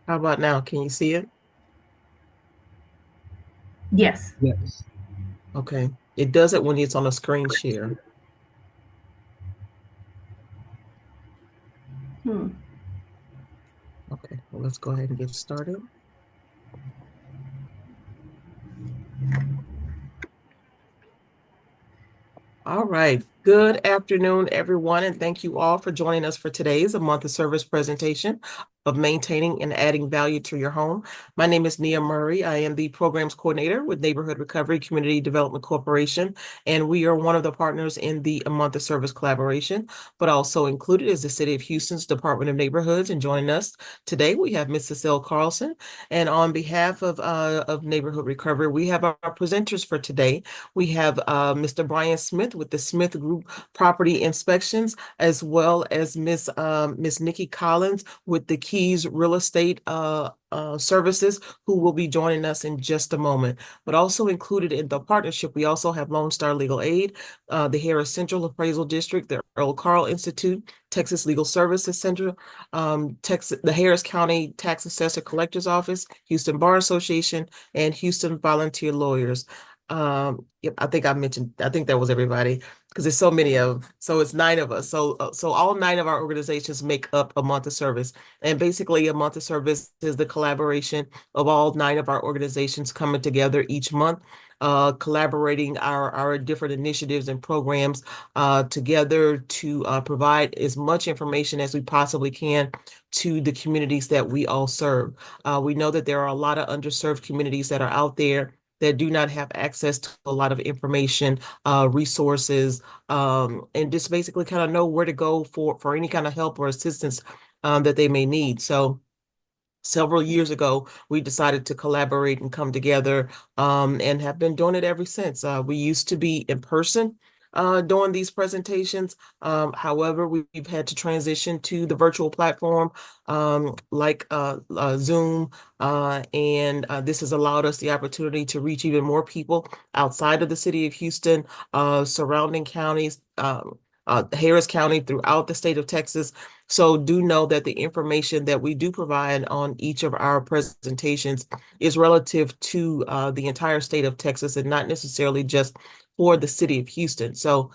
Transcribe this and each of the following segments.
How about now? Can you see it? Yes. Yes. Okay. It does it when it's on a screen share. Hmm. Okay, well, let's go ahead and get started. All right. Good afternoon, everyone, and thank you all for joining us for today's A Month of Service presentation of maintaining and adding value to your home. My name is Nia Murray. I am the programs coordinator with Neighborhood Recovery Community Development Corporation, and we are one of the partners in the A Month of Service collaboration, but also included is the City of Houston's Department of Neighborhoods. And joining us today, we have Ms. Cecile Carlson. And on behalf of Neighborhood Recovery, we have our presenters for today. We have Mr. Brian Smith with the Smith Group Property Inspections, as well as Miss Nikki Collins with the Keys Real Estate Services, who will be joining us in just a moment. But also included in the partnership, we also have Lone Star Legal Aid, the Harris Central Appraisal District, the Earl Carl Institute, Texas Legal Services Center, the Harris County Tax Assessor Collector's Office, Houston Bar Association, and Houston Volunteer Lawyers. Yep, I think that was everybody because there's so many so it's 9 of us. So all 9 of our organizations make up a month of service. And basically a month of service is the collaboration of all 9 of our organizations coming together each month, collaborating our different initiatives and programs together to provide as much information as we possibly can to the communities that we all serve. We know that there are a lot of underserved communities that are out there that do not have access to a lot of information, resources, and just basically kind of know where to go for any kind of help or assistance that they may need. So several years ago, we decided to collaborate and come together and have been doing it ever since. We used to be in person doing these presentations. However, we've had to transition to the virtual platform like Zoom, and this has allowed us the opportunity to reach even more people outside of the city of Houston, surrounding counties, Harris County, throughout the state of Texas. So do know that the information that we do provide on each of our presentations is relative to the entire state of Texas and not necessarily just for the city of Houston. So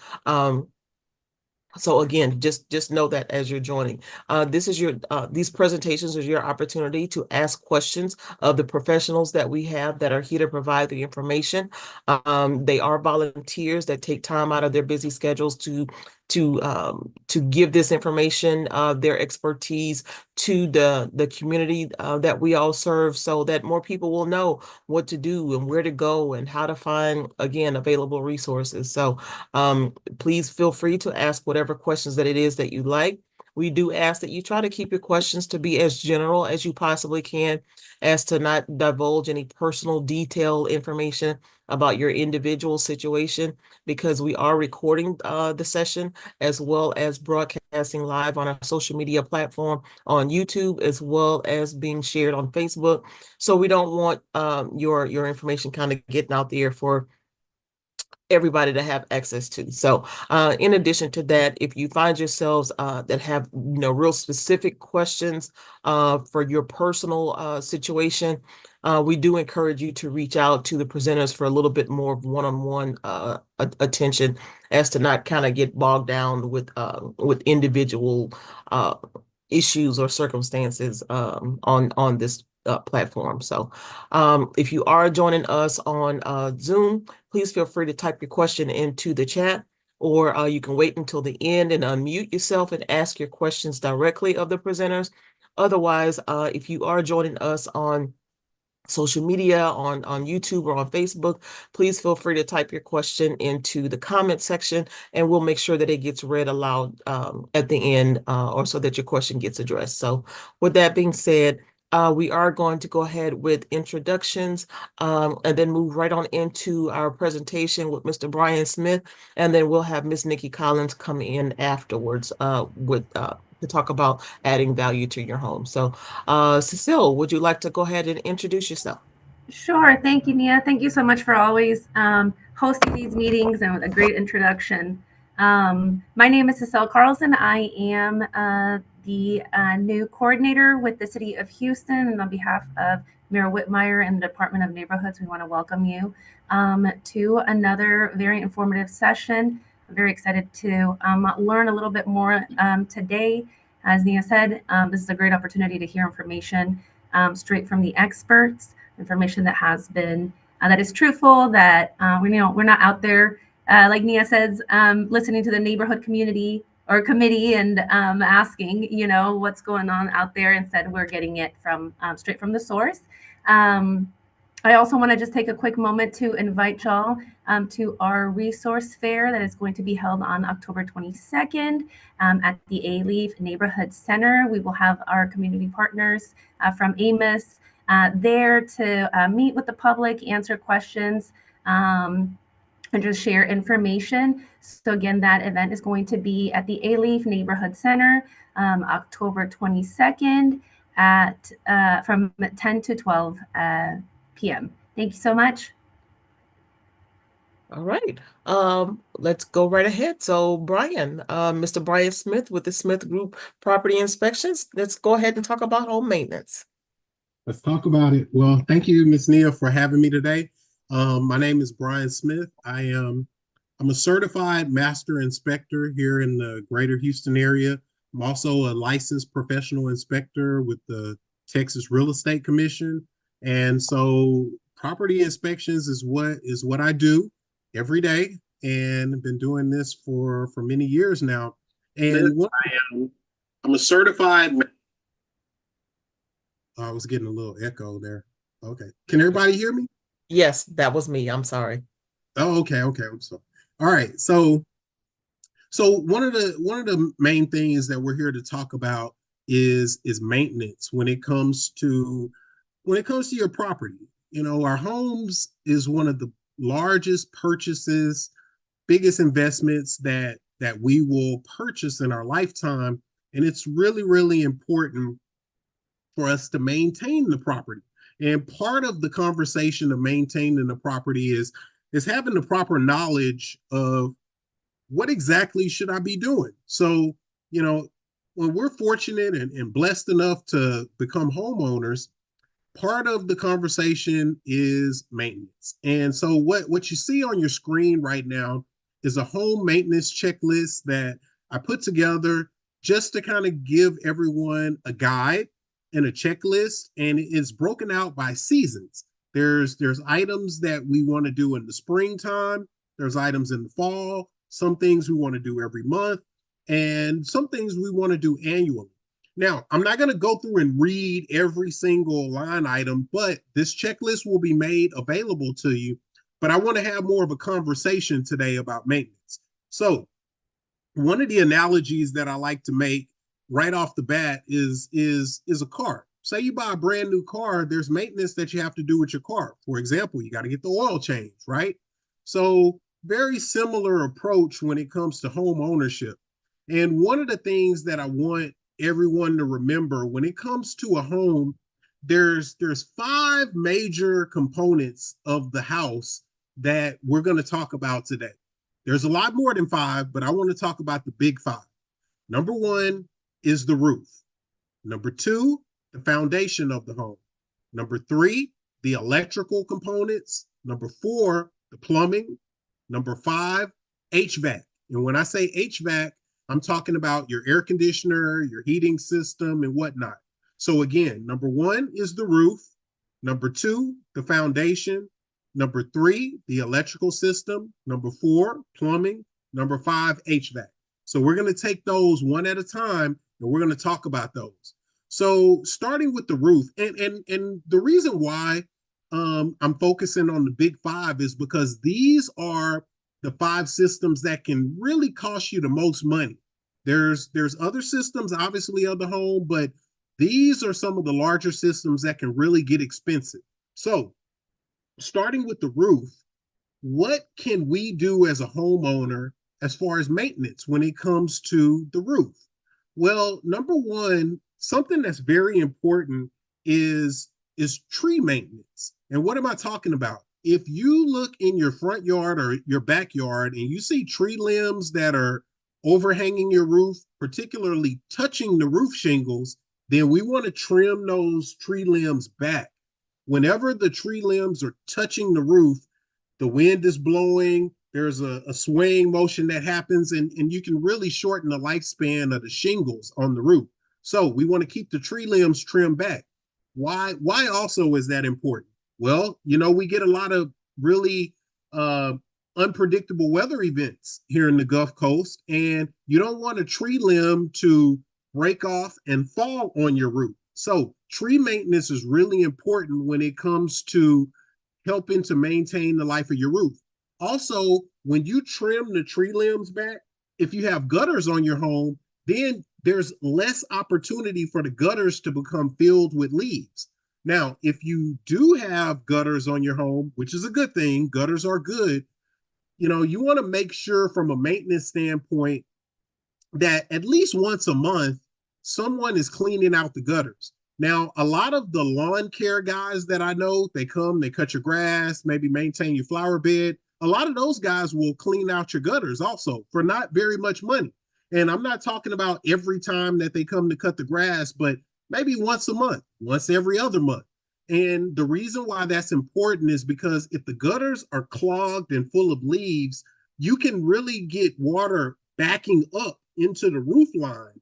again, just know that as you're joining, these presentations is your opportunity to ask questions of the professionals that we have that are here to provide the information. They are volunteers that take time out of their busy schedules to give this information, their expertise to the community that we all serve, so that more people will know what to do and where to go and how to find, again, available resources. So please feel free to ask whatever questions that it is that you like. We do ask that you try to keep your questions to be as general as you possibly can, as to not divulge any personal detail information about your individual situation, because we are recording the session as well as broadcasting live on our social media platform on YouTube, as well as being shared on Facebook. So we don't want your information kind of getting out there for everybody to have access to. So in addition to that, if you find yourselves that have real specific questions for your personal situation, we do encourage you to reach out to the presenters for a little bit more one-on-one attention, as to not kind of get bogged down with individual uh, issues or circumstances on this platform. So if you are joining us on Zoom, please feel free to type your question into the chat, or you can wait until the end and unmute yourself and ask your questions directly of the presenters. Otherwise, if you are joining us on social media, on YouTube or on Facebook, please feel free to type your question into the comment section, and we'll make sure that it gets read aloud at the end, or so that your question gets addressed. So with that being said, we are going to go ahead with introductions, and then move right on into our presentation with Mr. Brian Smith, and then we'll have Miss Nikki Collins come in afterwards to talk about adding value to your home. So Cecile, would you like to go ahead and introduce yourself? Sure. Thank you, Nia. Thank you so much for always hosting these meetings and with a great introduction. My name is Cecile Carlson. I am the new coordinator with the City of Houston, and on behalf of Mayor Whitmire and the Department of Neighborhoods, we want to welcome you to another very informative session. I'm very excited to learn a little bit more today. As Nia said, this is a great opportunity to hear information straight from the experts, information that has been that is truthful, that we're not out there like Nia says, listening to the neighborhood community or committee and asking, what's going on out there. Instead, we're getting it from straight from the source. I also want to just take a quick moment to invite y'all to our resource fair that is going to be held on October 22nd at the A-Leaf Neighborhood Center. We will have our community partners from AMOS there to meet with the public, answer questions, and just share information. So again, that event is going to be at the A-Leaf Neighborhood Center, October 22nd at from 10 to 12 p.m. Thank you so much. All right. Let's go right ahead. So Brian, Mr. Brian Smith with the Smith Group Property Inspections. Let's go ahead and talk about home maintenance. Let's talk about it. Well, thank you, Ms. Nia, for having me today. My name is Brian Smith. I'm a certified master inspector here in the greater Houston area. I'm also a licensed professional inspector with the Texas Real Estate Commission. And so property inspections is what I do every day. And I've been doing this for many years now. And I'm a certified. I was getting a little echo there. Okay. Can everybody hear me? Yes, that was me. I'm sorry. Oh, okay. I'm sorry. All right. So one of the main things that we're here to talk about is maintenance when it comes to your property. Our homes is one of the largest purchases, biggest investments that we will purchase in our lifetime, and it's really, really important for us to maintain the property. And part of the conversation of maintaining the property is having the proper knowledge of what exactly should I be doing. So, when we're fortunate and blessed enough to become homeowners, part of the conversation is maintenance. And so what you see on your screen right now is a home maintenance checklist that I put together just to kind of give everyone a guide and a checklist, and it's broken out by seasons. There's items that we want to do in the springtime, there's items in the fall, some things we want to do every month, and some things we want to do annually. Now, I'm not going to go through and read every single line item, but this checklist will be made available to you. But I want to have more of a conversation today about maintenance. So one of the analogies that I like to make right off the bat is a car. Say you buy a brand new car, there's maintenance that you have to do with your car. For example, you got to get the oil changed, right? So very similar approach when it comes to home ownership. And one of the things that I want everyone to remember when it comes to a home, there's 5 major components of the house that we're going to talk about today. There's a lot more than 5, but I want to talk about the big 5. Number 1 is the roof. Number 2, the foundation of the home. Number 3, the electrical components. Number 4, the plumbing. Number 5, HVAC. And when I say HVAC, I'm talking about your air conditioner, your heating system, and whatnot. So again, number 1 is the roof. Number 2, the foundation. Number 3, the electrical system. Number 4, plumbing. Number 5, HVAC. So we're going to take those one at a time, and we're going to talk about those. So starting with the roof, and the reason why I'm focusing on the big 5 is because these are the 5 systems that can really cost you the most money. There's other systems, obviously, of the home, but these are some of the larger systems that can really get expensive. So starting with the roof, what can we do as a homeowner as far as maintenance when it comes to the roof? Well, number 1, something that's very important is tree maintenance. And what am I talking about? If you look in your front yard or your backyard and you see tree limbs that are overhanging your roof, particularly touching the roof shingles, then we want to trim those tree limbs back. Whenever the tree limbs are touching the roof, the wind is blowing, there's a swaying motion that happens, and you can really shorten the lifespan of the shingles on the roof. So we want to keep the tree limbs trimmed back. Why also is that important? Well, we get a lot of really unpredictable weather events here in the Gulf Coast, and you don't want a tree limb to break off and fall on your roof. So tree maintenance is really important when it comes to helping to maintain the life of your roof. Also, when you trim the tree limbs back, if you have gutters on your home, then there's less opportunity for the gutters to become filled with leaves. Now, if you do have gutters on your home, which is a good thing, gutters are good, you want to make sure from a maintenance standpoint that at least once a month, someone is cleaning out the gutters. Now, a lot of the lawn care guys that I know, they come, they cut your grass, maybe maintain your flower bed. A lot of those guys will clean out your gutters also for not very much money. And I'm not talking about every time that they come to cut the grass, but maybe once a month, once every other month. And the reason why that's important is because if the gutters are clogged and full of leaves, you can really get water backing up into the roof line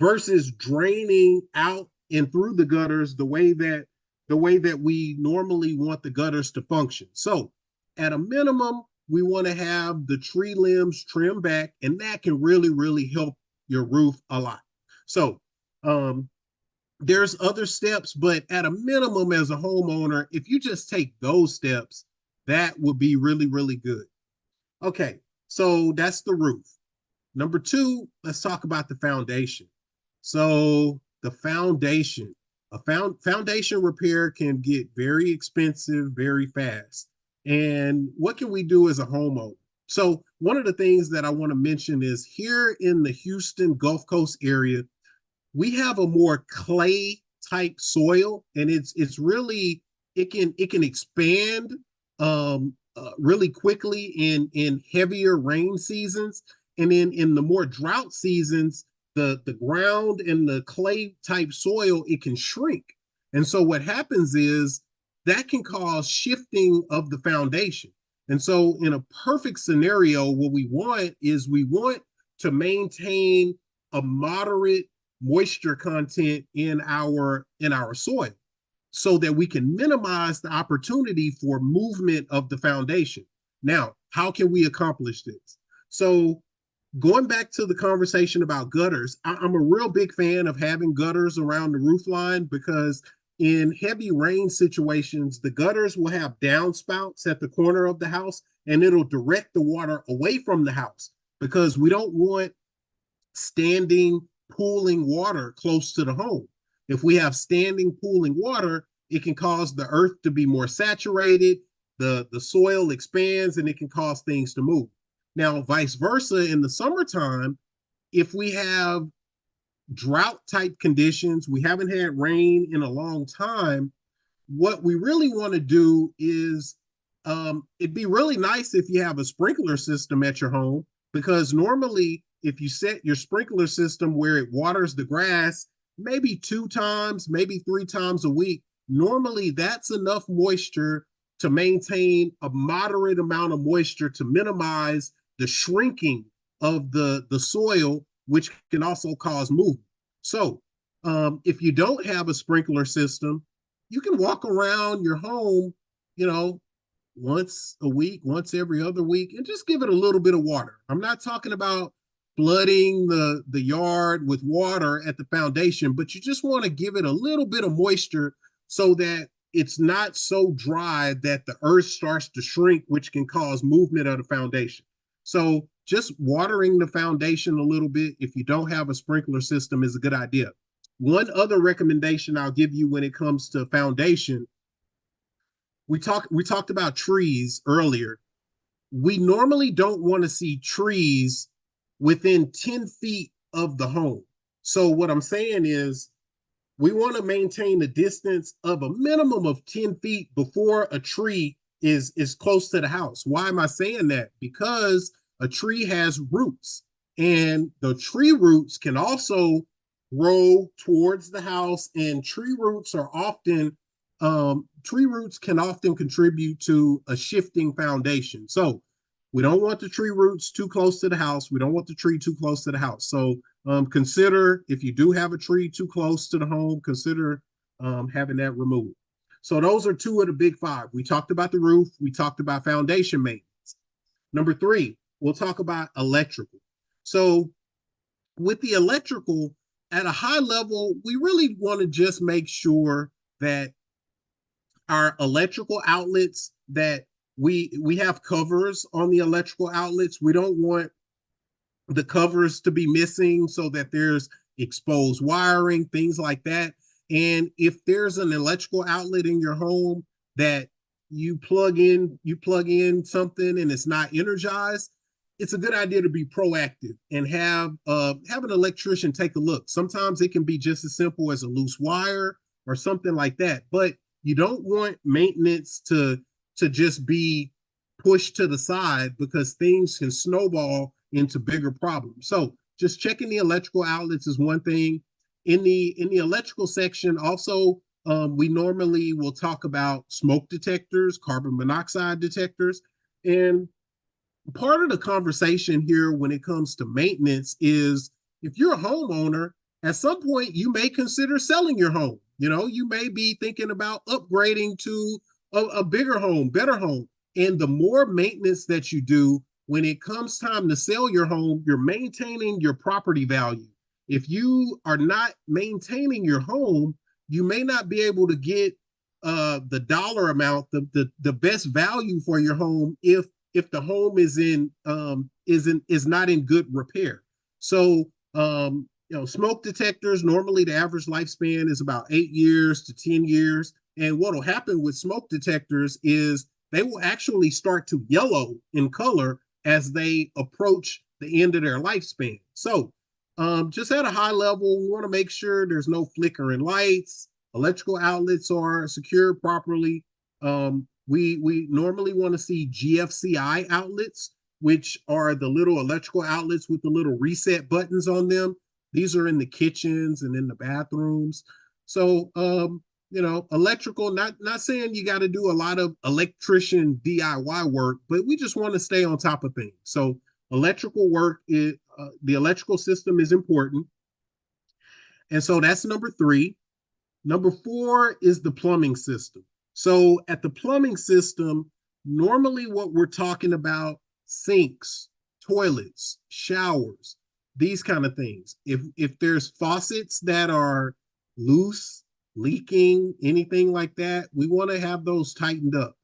versus draining out and through the gutters the way that we normally want the gutters to function. So at a minimum, we want to have the tree limbs trimmed back, and that can really, really help your roof a lot. So there's other steps, but at a minimum, as a homeowner, if you just take those steps, that would be really, really good. Okay, so that's the roof. Number two, let's talk about the foundation. So the foundation, foundation repair can get very expensive very fast. And what can we do as a homeowner? So one of the things that I want to mention is here in the Houston Gulf Coast area, we have a more clay type soil, and it's really it can expand really quickly in heavier rain seasons, and then in the more drought seasons, the ground and the clay type soil, it can shrink. And so what happens is that can cause shifting of the foundation. And so in a perfect scenario, what we want is we want to maintain a moderate moisture content in our soil so that we can minimize the opportunity for movement of the foundation. Now, how can we accomplish this? So going back to the conversation about gutters, I'm a real big fan of having gutters around the roof line because in heavy rain situations, the gutters will have downspouts at the corner of the house, and it'll direct the water away from the house because we don't want standing pooling water close to the home. If we have standing pooling water, it can cause the earth to be more saturated, the soil expands, and it can cause things to move. Now, vice versa, in the summertime, if we have drought type conditions, we haven't had rain in a long time, what we really want to do is it'd be really nice if you have a sprinkler system at your home, because normally if you set your sprinkler system where it waters the grass maybe 2 times, maybe 3 times a week, normally that's enough moisture to maintain a moderate amount of moisture to minimize the shrinking of the soil, which can also cause movement. So if you don't have a sprinkler system, you can walk around your home, once a week, once every other week, and just give it a little bit of water. I'm not talking about flooding the yard with water at the foundation, but you just want to give it a little bit of moisture so that it's not so dry that the earth starts to shrink, which can cause movement of the foundation. So just watering the foundation a little bit if you don't have a sprinkler system is a good idea. One other recommendation I'll give you when it comes to foundation, we talked about trees earlier. We normally don't want to see trees within 10 feet of the home. So what I'm saying is we want to maintain a distance of a minimum of 10 feet before a tree is close to the house. Why am I saying that? Because a tree has roots. And the tree roots can also grow towards the house, and tree roots can often contribute to a shifting foundation. So we don't want the tree roots too close to the house. We don't want the tree too close to the house. So consider, if you do have a tree too close to the home, consider having that removed. So those are two of the big five. We talked about the roof. We talked about foundation maintenance. Number three, we'll talk about electrical. So with the electrical, at a high level, we really want to just make sure that our electrical outlets, that we have covers on the electrical outlets. We don't want the covers to be missing so that there's exposed wiring, things like that. And if there's an electrical outlet in your home that you plug in something and it's not energized, it's a good idea to be proactive and have an electrician take a look. Sometimes it can be just as simple as a loose wire or something like that. But you don't want maintenance to just be pushed to the side, because things can snowball into bigger problems. So just checking the electrical outlets is one thing. In the electrical section, also, we normally will talk about smoke detectors, carbon monoxide detectors, and part of the conversation here when it comes to maintenance is, if you're a homeowner, at some point you may consider selling your home. You may be thinking about upgrading to a bigger home, better home. And the more maintenance that you do, when it comes time to sell your home, you're maintaining your property value. If you are not maintaining your home, you may not be able to get the dollar amount, the best value for your home, if the home is not in good repair. So smoke detectors, normally the average lifespan is about 8 years to 10 years. And what will happen with smoke detectors is they will actually start to yellow in color as they approach the end of their lifespan. So just at a high level, we want to make sure there's no flickering lights, electrical outlets are secured properly. We normally want to see GFCI outlets, which are the little electrical outlets with the little reset buttons on them. These are in the kitchens and in the bathrooms. So electrical, not saying you got to do a lot of electrician DIY work, but we just want to stay on top of things. So electrical work is the electrical system is important. And so that's number three. Number four is the plumbing system. So at the plumbing system, normally what we're talking about, sinks, toilets, showers, these kind of things. If there's faucets that are loose, leaking, anything like that, we want to have those tightened up.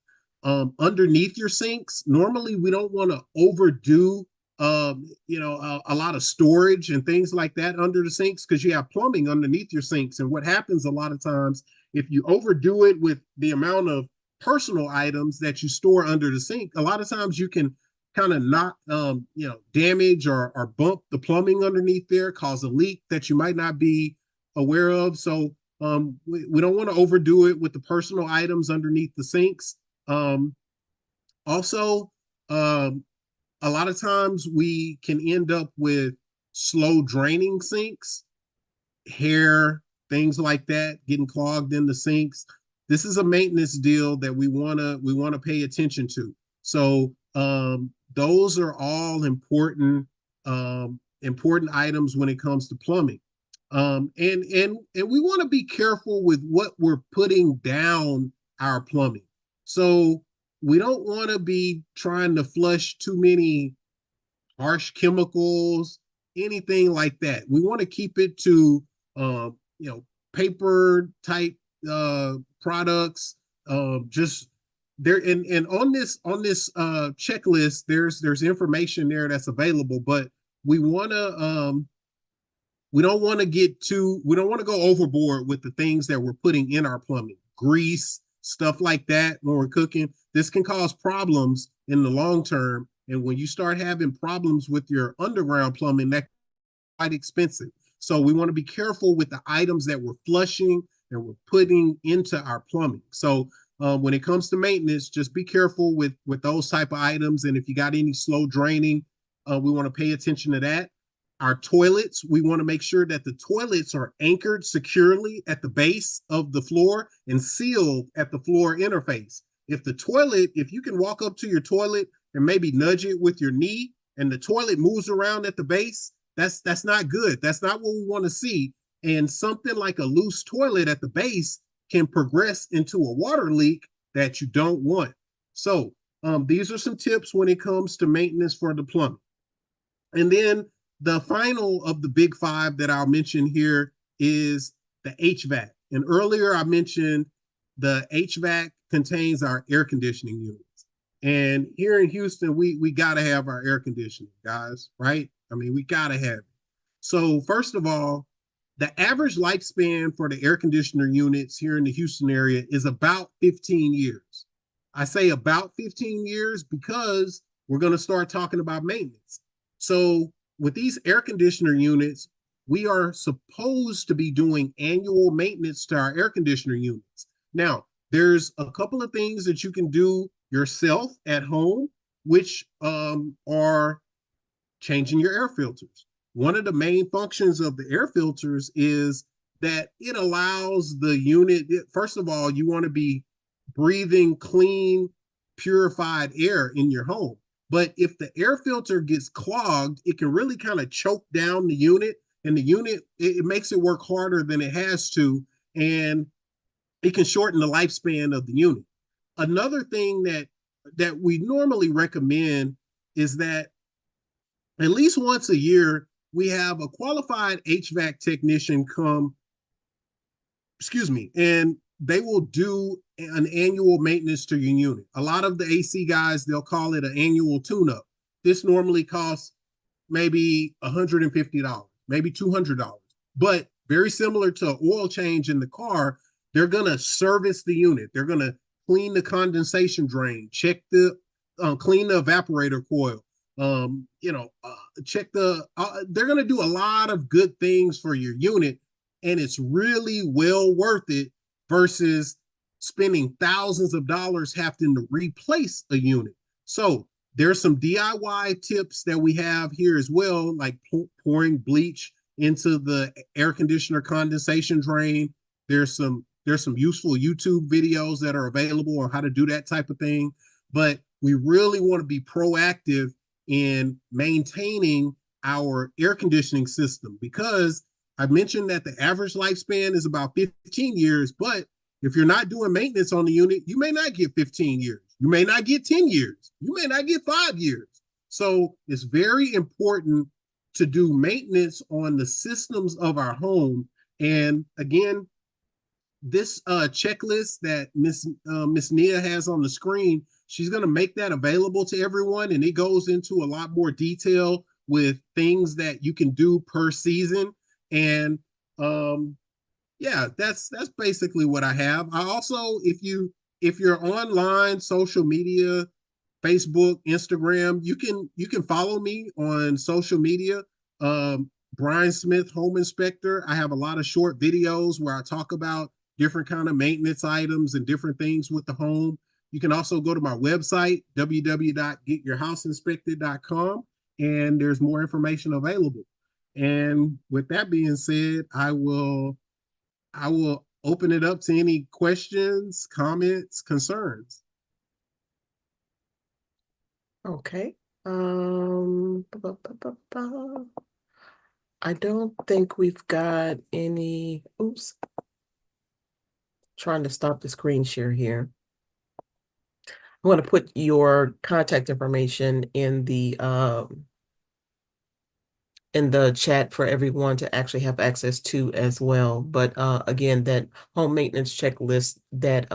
Underneath your sinks, normally we don't want to overdo a lot of storage and things like that under the sinks, because you have plumbing underneath your sinks. And what happens a lot of times, if you overdo it with the amount of personal items that you store under the sink, a lot of times you can kind of not damage or bump the plumbing underneath there, cause a leak that you might not be aware of. So we don't want to overdo it with the personal items underneath the sinks. Also, a lot of times we can end up with slow draining sinks, hair, things like that, getting clogged in the sinks. This is a maintenance deal that we wanna pay attention to. So those are all important items when it comes to plumbing. And we want to be careful with what we're putting down our plumbing. So we don't want to be trying to flush too many harsh chemicals, anything like that. We want to keep it to paper type products. Just there, and on this checklist, there's information there that's available, but we want to we don't want to go overboard with the things that we're putting in our plumbing. Grease, stuff like that when we're cooking. This can cause problems in the long term. And when you start having problems with your underground plumbing, that's quite expensive. So we want to be careful with the items that we're flushing and we're putting into our plumbing. So when it comes to maintenance, just be careful with those type of items. And if you got any slow draining, we want to pay attention to that. Our toilets, we want to make sure that the toilets are anchored securely at the base of the floor and sealed at the floor interface. If you can walk up to your toilet and maybe nudge it with your knee and the toilet moves around at the base, that's not good. That's not what we want to see. And something like a loose toilet at the base can progress into a water leak that you don't want. So these are some tips when it comes to maintenance for the plumbing. And then the final of the big five that I'll mention here is the HVAC. And earlier I mentioned the HVAC contains our air conditioning units. And here in Houston, we gotta have our air conditioning, guys, right? I mean, we gotta have it. So first of all, the average lifespan for the air conditioner units here in the Houston area is about 15 years. I say about 15 years because we're going to start talking about maintenance. So with these air conditioner units, we are supposed to be doing annual maintenance to our air conditioner units. Now, there's a couple of things that you can do yourself at home, which are changing your air filters. One of the main functions of the air filters is that it allows the unit, first of all, you want to be breathing clean, purified air in your home. But if the air filter gets clogged, it can really kind of choke down the unit, and the unit, it makes it work harder than it has to, and it can shorten the lifespan of the unit. Another thing that we normally recommend is that at least once a year, we have a qualified HVAC technician come, and they will do an annual maintenance to your unit. A lot of the AC guys, they'll call it an annual tune-up. This normally costs maybe $150, maybe $200. But very similar to an oil change in the car, they're gonna service the unit. They're gonna clean the condensation drain, check clean the evaporator coil. Check they're going to do a lot of good things for your unit, and it's really well worth it versus spending thousands of dollars having to replace a unit. So there's some DIY tips that we have here as well, like pouring bleach into the air conditioner condensation drain. There's some useful YouTube videos that are available on how to do that type of thing. But we really want to be proactive in maintaining our air conditioning system, because I mentioned that the average lifespan is about 15 years, but if you're not doing maintenance on the unit, you may not get 15 years. You may not get 10 years. You may not get 5 years. So it's very important to do maintenance on the systems of our home. And again, this checklist that Miss Nia has on the screen, she's going to make that available to everyone, and it goes into a lot more detail with things that you can do per season. And yeah, that's basically what I have. I also, if you're online, social media, Facebook, Instagram, you can follow me on social media. Brian Smith, Home Inspector. I have a lot of short videos where I talk about different kind of maintenance items and different things with the home. You can also go to my website, www.getyourhouseinspected.com, and there's more information available. And with that being said, I will open it up to any questions, comments, concerns. Okay. I don't think we've got any. Oops. Trying to stop the screen share here. I'm going to put your contact information in the chat for everyone to actually have access to as well. But again, that home maintenance checklist that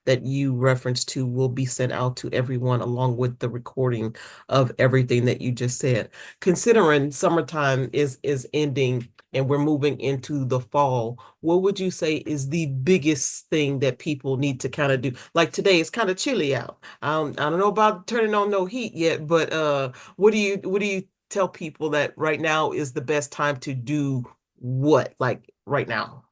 that you referenced to will be sent out to everyone along with the recording of everything that you just said. Considering summertime is ending and we're moving into the fall, what would you say is the biggest thing that people need to kind of do? Like today, it's kind of chilly out. I don't know about turning on no heat yet, but what do you tell people that right now is the best time to do what, like right now?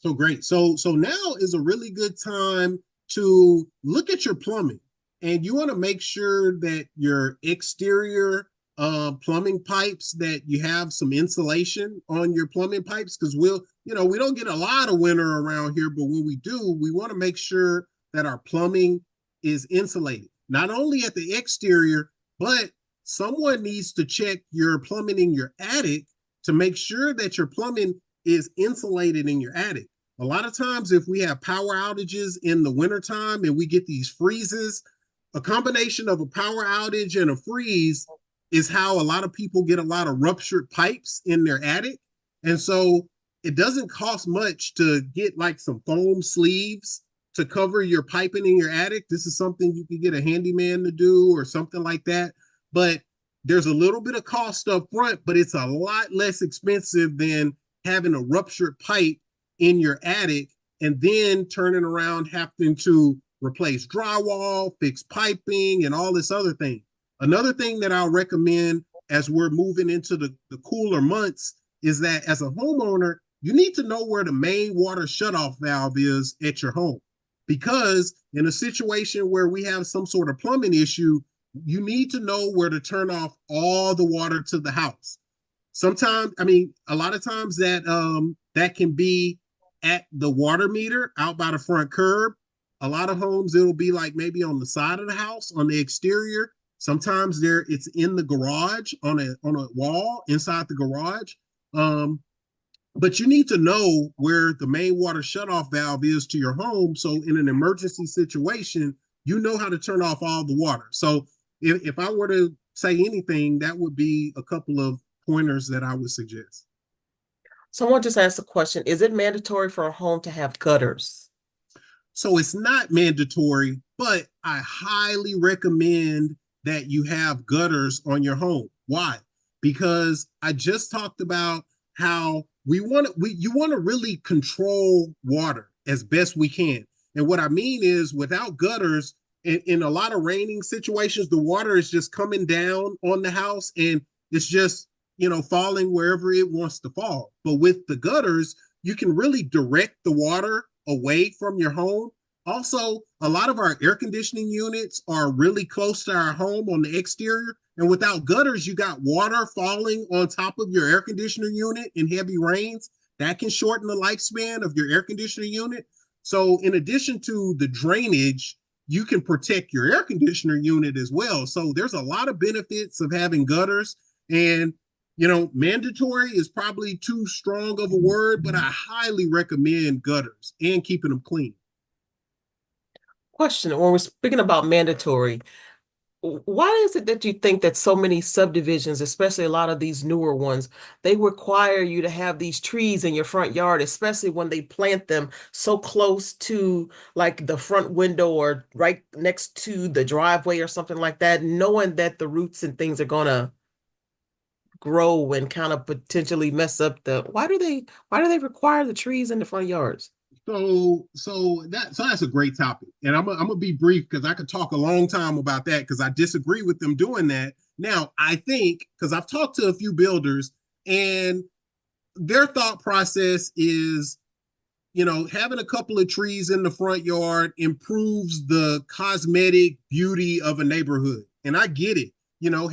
So great. So now is a really good time to look at your plumbing, and you want to make sure that your exterior plumbing pipes that you have some insulation on your plumbing pipes, because we don't get a lot of winter around here, but when we do, we want to make sure that our plumbing is insulated, not only at the exterior, but someone needs to check your plumbing in your attic to make sure that your plumbing is insulated in your attic. A lot of times, if we have power outages in the wintertime and we get these freezes, a combination of a power outage and a freeze is how a lot of people get a lot of ruptured pipes in their attic. And so it doesn't cost much to get like some foam sleeves to cover your piping in your attic. This is something you can get a handyman to do or something like that. But there's a little bit of cost up front, but it's a lot less expensive than having a ruptured pipe in your attic and then turning around having to replace drywall, fix piping, and all this other thing. Another thing that I'll recommend as we're moving into the cooler months is that as a homeowner, you need to know where the main water shutoff valve is at your home. Because in a situation where we have some sort of plumbing issue, you need to know where to turn off all the water to the house. Sometimes, I mean, a lot of times that can be at the water meter out by the front curb. A lot of homes, it'll be like maybe on the side of the house, on the exterior. Sometimes it's in the garage on a wall inside the garage. But you need to know where the main water shutoff valve is to your home. So in an emergency situation, you know how to turn off all the water. So if I were to say anything, that would be a couple of pointers that I would suggest. Someone just asked a question. Is it mandatory for a home to have gutters? So it's not mandatory, but I highly recommend that you have gutters on your home. Why? Because I just talked about how you want to really control water as best we can. And what I mean is, without gutters, in a lot of raining situations, the water is just coming down on the house and it's just, falling wherever it wants to fall. But with the gutters, you can really direct the water away from your home. Also, a lot of our air conditioning units are really close to our home on the exterior. And without gutters, you got water falling on top of your air conditioner unit in heavy rains. That can shorten the lifespan of your air conditioner unit. So in addition to the drainage, you can protect your air conditioner unit as well. So there's a lot of benefits of having gutters. And mandatory is probably too strong of a word, but I highly recommend gutters and keeping them clean. Question, when we're speaking about mandatory, why is it that you think that so many subdivisions, especially a lot of these newer ones, they require you to have these trees in your front yard, especially when they plant them so close to like the front window or right next to the driveway or something like that, knowing that the roots and things are gonna grow and kind of potentially mess up why do they require the trees in the front yards? So that's a great topic, and I'm gonna be brief because I could talk a long time about that because I disagree with them doing that. Now, I think because I've talked to a few builders and their thought process is, having a couple of trees in the front yard improves the cosmetic beauty of a neighborhood, and I get it.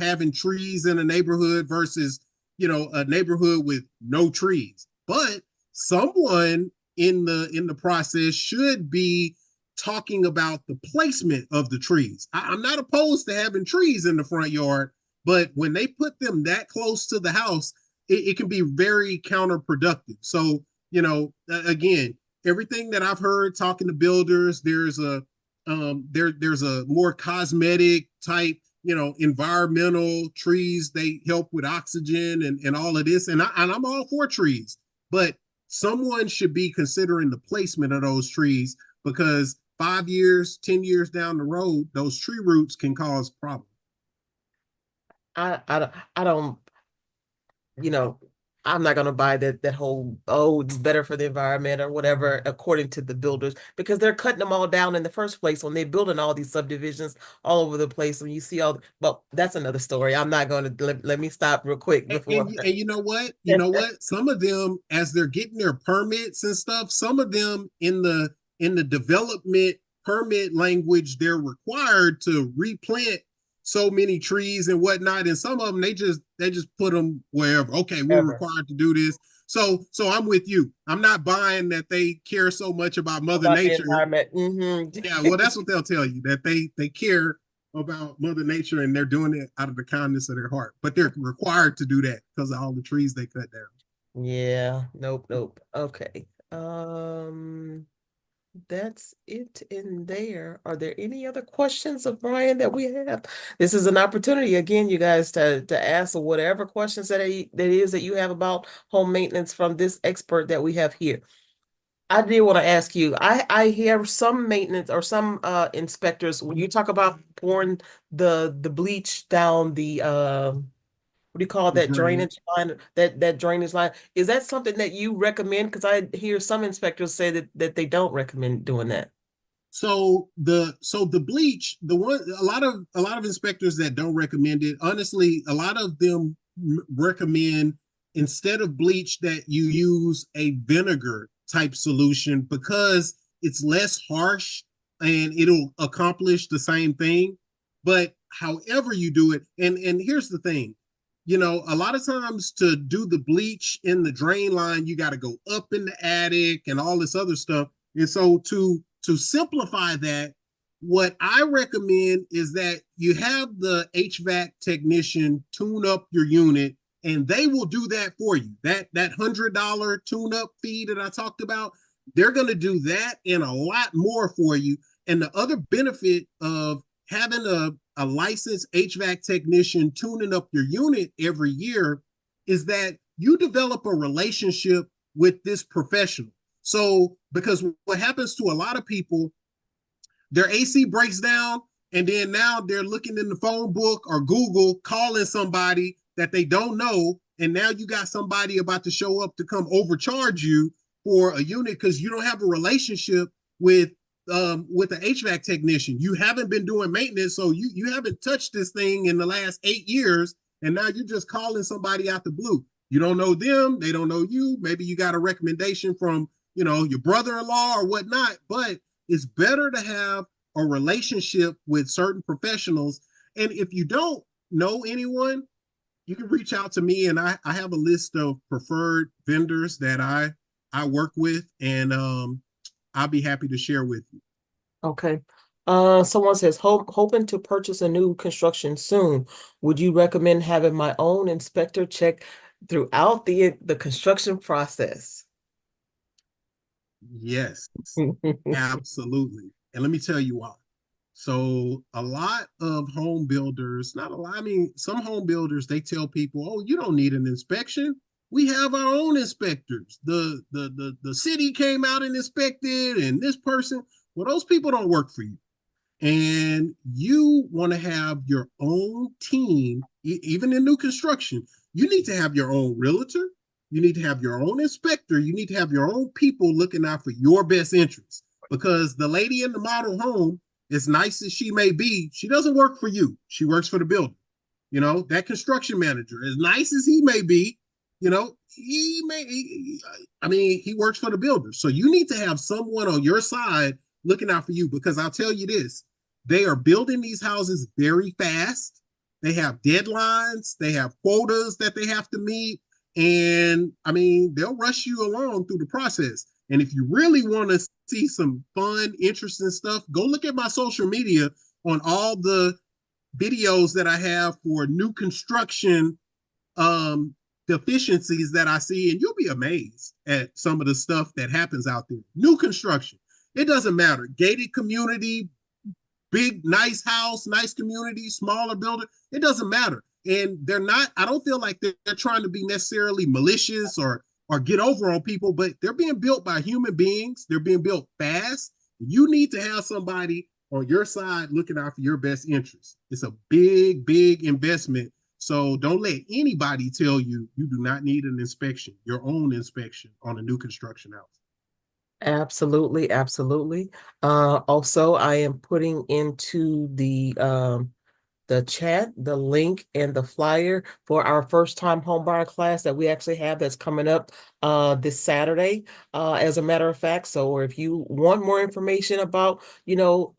Having trees in a neighborhood versus a neighborhood with no trees, but someone in the process should be talking about the placement of the trees. I'm not opposed to having trees in the front yard, but when they put them that close to the house, it can be very counterproductive. So, again, everything that I've heard talking to builders, there's a more cosmetic type, environmental trees. They help with oxygen and all of this. And I'm all for trees, but someone should be considering the placement of those trees because 5 years, 10 years down the road, those tree roots can cause problems. I don't, you know, I'm not gonna buy that whole, oh, it's better for the environment or whatever, according to the builders, because they're cutting them all down in the first place when they're building all these subdivisions all over the place. When you see but that's another story. I'm not gonna let me stop real quick before. And you know what? You know what? Some of them, as they're getting their permits and stuff, some of them in the development permit language, they're required to replant so many trees and whatnot, and some of them they just put them wherever. Okay, we're Ever required to do this. So I'm with you. I'm not buying that they care so much about Mother about the Nature. environment. Yeah, well, that's what they'll tell you, that they care about Mother Nature and they're doing it out of the kindness of their heart, but they're required to do that because of all the trees they cut down. Yeah, nope. Okay. That's it in there. Are there any other questions of Brian that we have? This is an opportunity again, you guys, to ask whatever questions that is that you have about home maintenance from this expert that we have here. I did want to ask you, I hear some maintenance or some inspectors, when you talk about pouring the bleach down the what do you call The that drain. drainage line, that drainage line? Is that something that you recommend? Because I hear some inspectors say that they don't recommend doing that. So the bleach, the one, a lot of inspectors that don't recommend it, honestly, a lot of them recommend, instead of bleach, that you use a vinegar type solution because it's less harsh and it'll accomplish the same thing. But however you do it, and here's the thing, a lot of times to do the bleach in the drain line, you got to go up in the attic and all this other stuff. And so to simplify that, what I recommend is that you have the HVAC technician tune up your unit, and they will do that for you. That $100 tune up fee that I talked about, they're going to do that and a lot more for you. And the other benefit of having a licensed HVAC technician tuning up your unit every year is that you develop a relationship with this professional. So, because what happens to a lot of people, their AC breaks down, and then now they're looking in the phone book or Google, calling somebody that they don't know, and now you got somebody about to show up to come overcharge you for a unit because you don't have a relationship with an HVAC technician. You haven't been doing maintenance, so you haven't touched this thing in the last 8 years, and now you're just calling somebody out the blue. You don't know them, they don't know you. Maybe you got a recommendation from your brother-in-law or whatnot, but it's better to have a relationship with certain professionals. And if you don't know anyone, you can reach out to me, and I have a list of preferred vendors that I work with, and I'll be happy to share with you. Okay. Someone says, hoping to purchase a new construction soon. Would you recommend having my own inspector check throughout the construction process? Yes, absolutely. And let me tell you why. So a lot of home builders, not a lot, I mean, some home builders, they tell people, oh, you don't need an inspection. We have our own inspectors. The city came out and inspected, and this person, well, those people don't work for you. And you want to have your own team, even in new construction. You need to have your own realtor. You need to have your own inspector. You need to have your own people looking out for your best interests. Because the lady in the model home, as nice as she may be, she doesn't work for you. She works for the builder. That construction manager, as nice as he may be, he works for the builder. So you need to have someone on your side looking out for you, because I'll tell you this, they are building these houses very fast. They have deadlines, they have quotas that they have to meet. And I mean, they'll rush you along through the process. And if you really want to see some fun, interesting stuff, go look at my social media on all the videos that I have for new construction deficiencies that I see, and you'll be amazed at some of the stuff that happens out there. New construction, it doesn't matter. Gated community, big, nice house, nice community, smaller builder, it doesn't matter. And they're not, I don't feel like they're trying to be necessarily malicious or get over on people, but they're being built by human beings. They're being built fast. You need to have somebody on your side looking out for your best interests. It's a big, big investment. So don't let anybody tell you you do not need an inspection, your own inspection on a new construction house. Absolutely. Also, I am putting into the the chat, the link, and the flyer for our first time homebuyer class that we actually have that's coming up this Saturday, as a matter of fact. So if you want more information about,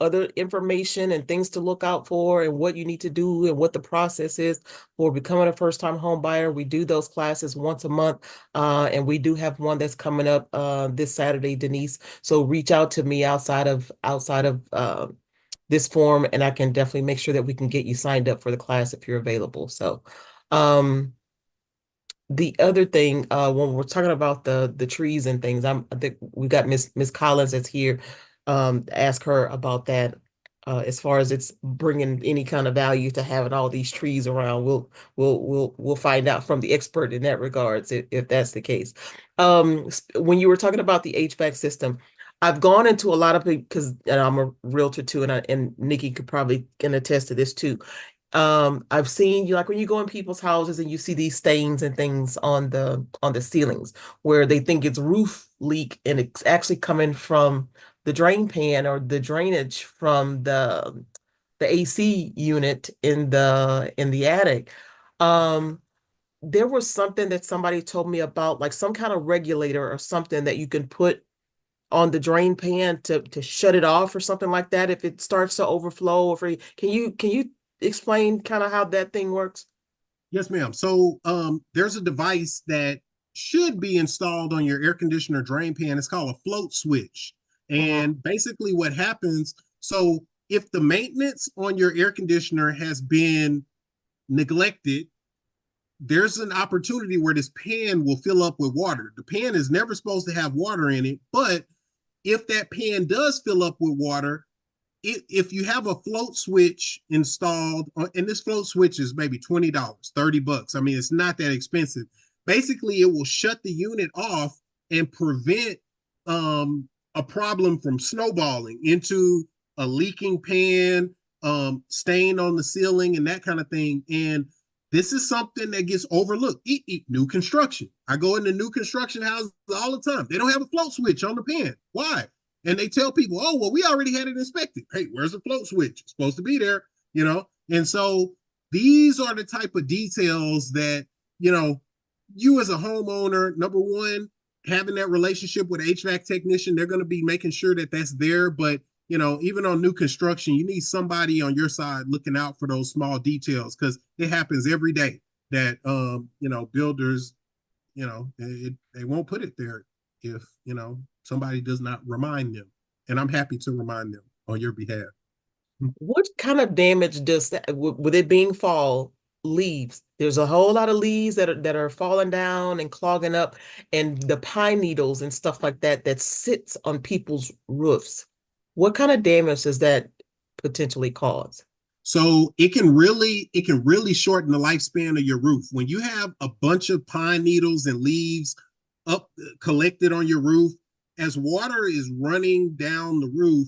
other information and things to look out for and what you need to do and what the process is for becoming a first time home buyer, we do those classes once a month. And we do have one that's coming up this Saturday, Denise. So reach out to me outside of this form, and I can definitely make sure that we can get you signed up for the class if you're available. So, um, the other thing, when we're talking about the trees and things, I think we got Miss Collins that's here. Ask her about that. As far as it's bringing any kind of value to having all these trees around, we'll find out from the expert in that regards if that's the case. When you were talking about the HVAC system, I've gone into a lot of because I'm a realtor too, and Nikki could probably can attest to this too. I've seen you like when you go in people's houses and you see these stains and things on the ceilings where they think it's roof leak and it's actually coming from the drain pan or the drainage from the AC unit in the attic. Um, there was something that somebody told me about, like some kind of regulator or something that you can put on the drain pan to shut it off or something like that if it starts to overflow or can you explain kind of how that thing works? Yes, ma'am. So there's a device that should be installed on your air conditioner drain pan. It's called a float switch. Mhm. And basically what happens, so if the maintenance on your air conditioner has been neglected, there's an opportunity where this pan will fill up with water. The pan is never supposed to have water in it, but if that pan does fill up with water, if you have a float switch installed, and this float switch is maybe $20, $30. I mean, it's not that expensive. Basically, it will shut the unit off and prevent a problem from snowballing into a leaking pan, stain on the ceiling, and that kind of thing. And this is something that gets overlooked. New construction. I go into new construction houses all the time. They don't have a float switch on the pan. Why? And they tell people, oh, well, we already had it inspected. Hey, where's the float switch? It's supposed to be there, you know? And so these are the type of details that, you as a homeowner, number one, having that relationship with HVAC technician, they're going to be making sure that that's there. But, even on new construction, you need somebody on your side looking out for those small details because it happens every day that, builders, they won't put it there if, somebody does not remind them. And I'm happy to remind them on your behalf. What kind of damage does that with it being fall leaves? There's a whole lot of leaves that are falling down and clogging up, and the pine needles and stuff like that that sits on people's roofs. What kind of damage does that potentially cause? So it can really shorten the lifespan of your roof. When you have a bunch of pine needles and leaves up collected on your roof, as water is running down the roof,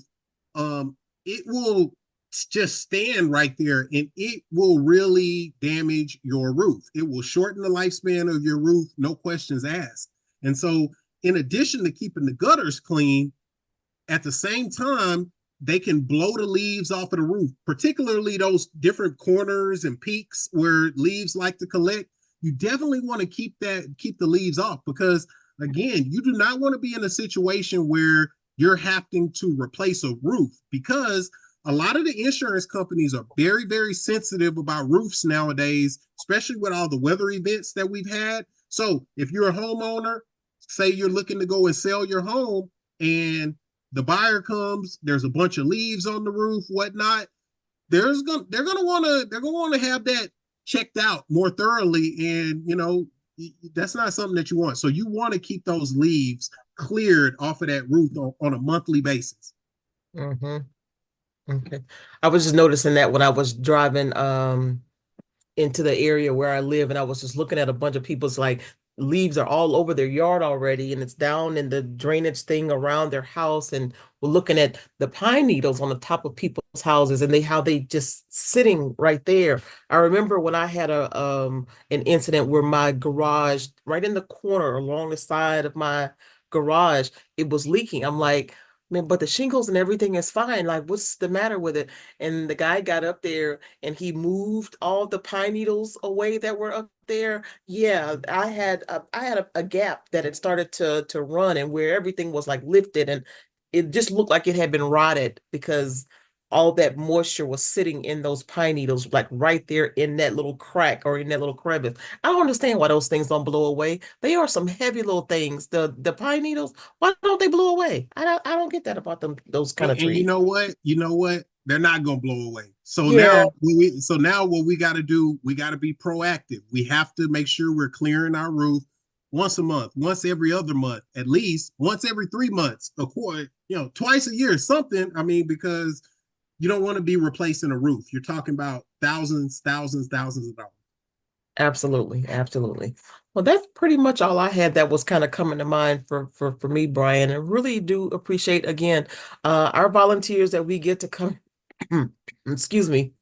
it will just stand right there and it will really damage your roof. It will shorten the lifespan of your roof, no questions asked. And so, in addition to keeping the gutters clean, at the same time, they can blow the leaves off of the roof, particularly those different corners and peaks where leaves like to collect. You definitely want to keep the leaves off because again, you do not want to be in a situation where you're having to replace a roof because a lot of the insurance companies are very, very sensitive about roofs nowadays, especially with all the weather events that we've had. So if you're a homeowner, say you're looking to go and sell your home and the buyer comes, there's a bunch of leaves on the roof, whatnot. They're gonna want to have that checked out more thoroughly, and that's not something that you want. So you want to keep those leaves cleared off of that roof on a monthly basis. Hmm. Okay. I was just noticing that when I was driving into the area where I live, and I was just looking at a bunch of people's like leaves are all over their yard already, and it's down in the drainage thing around their house, and we're looking at the pine needles on the top of people's houses, and how they just sitting right there. I remember when I had a an incident where my garage, right in the corner along the side of my garage, it was leaking. I'm like, Man, but the shingles and everything is fine. Like, what's the matter with it? And the guy got up there and he moved all the pine needles away that were up there. Yeah, I had a gap that had started to run and where everything was like lifted and it just looked like it had been rotted because all that moisture was sitting in those pine needles, like right there in that little crack or in that little crevice. I don't understand why those things don't blow away. They are some heavy little things. The pine needles. Why don't they blow away? I don't get that about them those kind of And you trees. know what? You know what? They're not gonna blow away. So Yeah, now what we got to do, we got to be proactive. We have to make sure we're clearing our roof once a month, once every other month, at least once every 3 months, a quarter, twice a year, something. I mean, because you don't want to be replacing a roof. You're talking about thousands of dollars. absolutely, absolutely. Well, that's pretty much all I had that was kind of coming to mind for me, Brian. I really do appreciate again our volunteers that we get to come excuse me,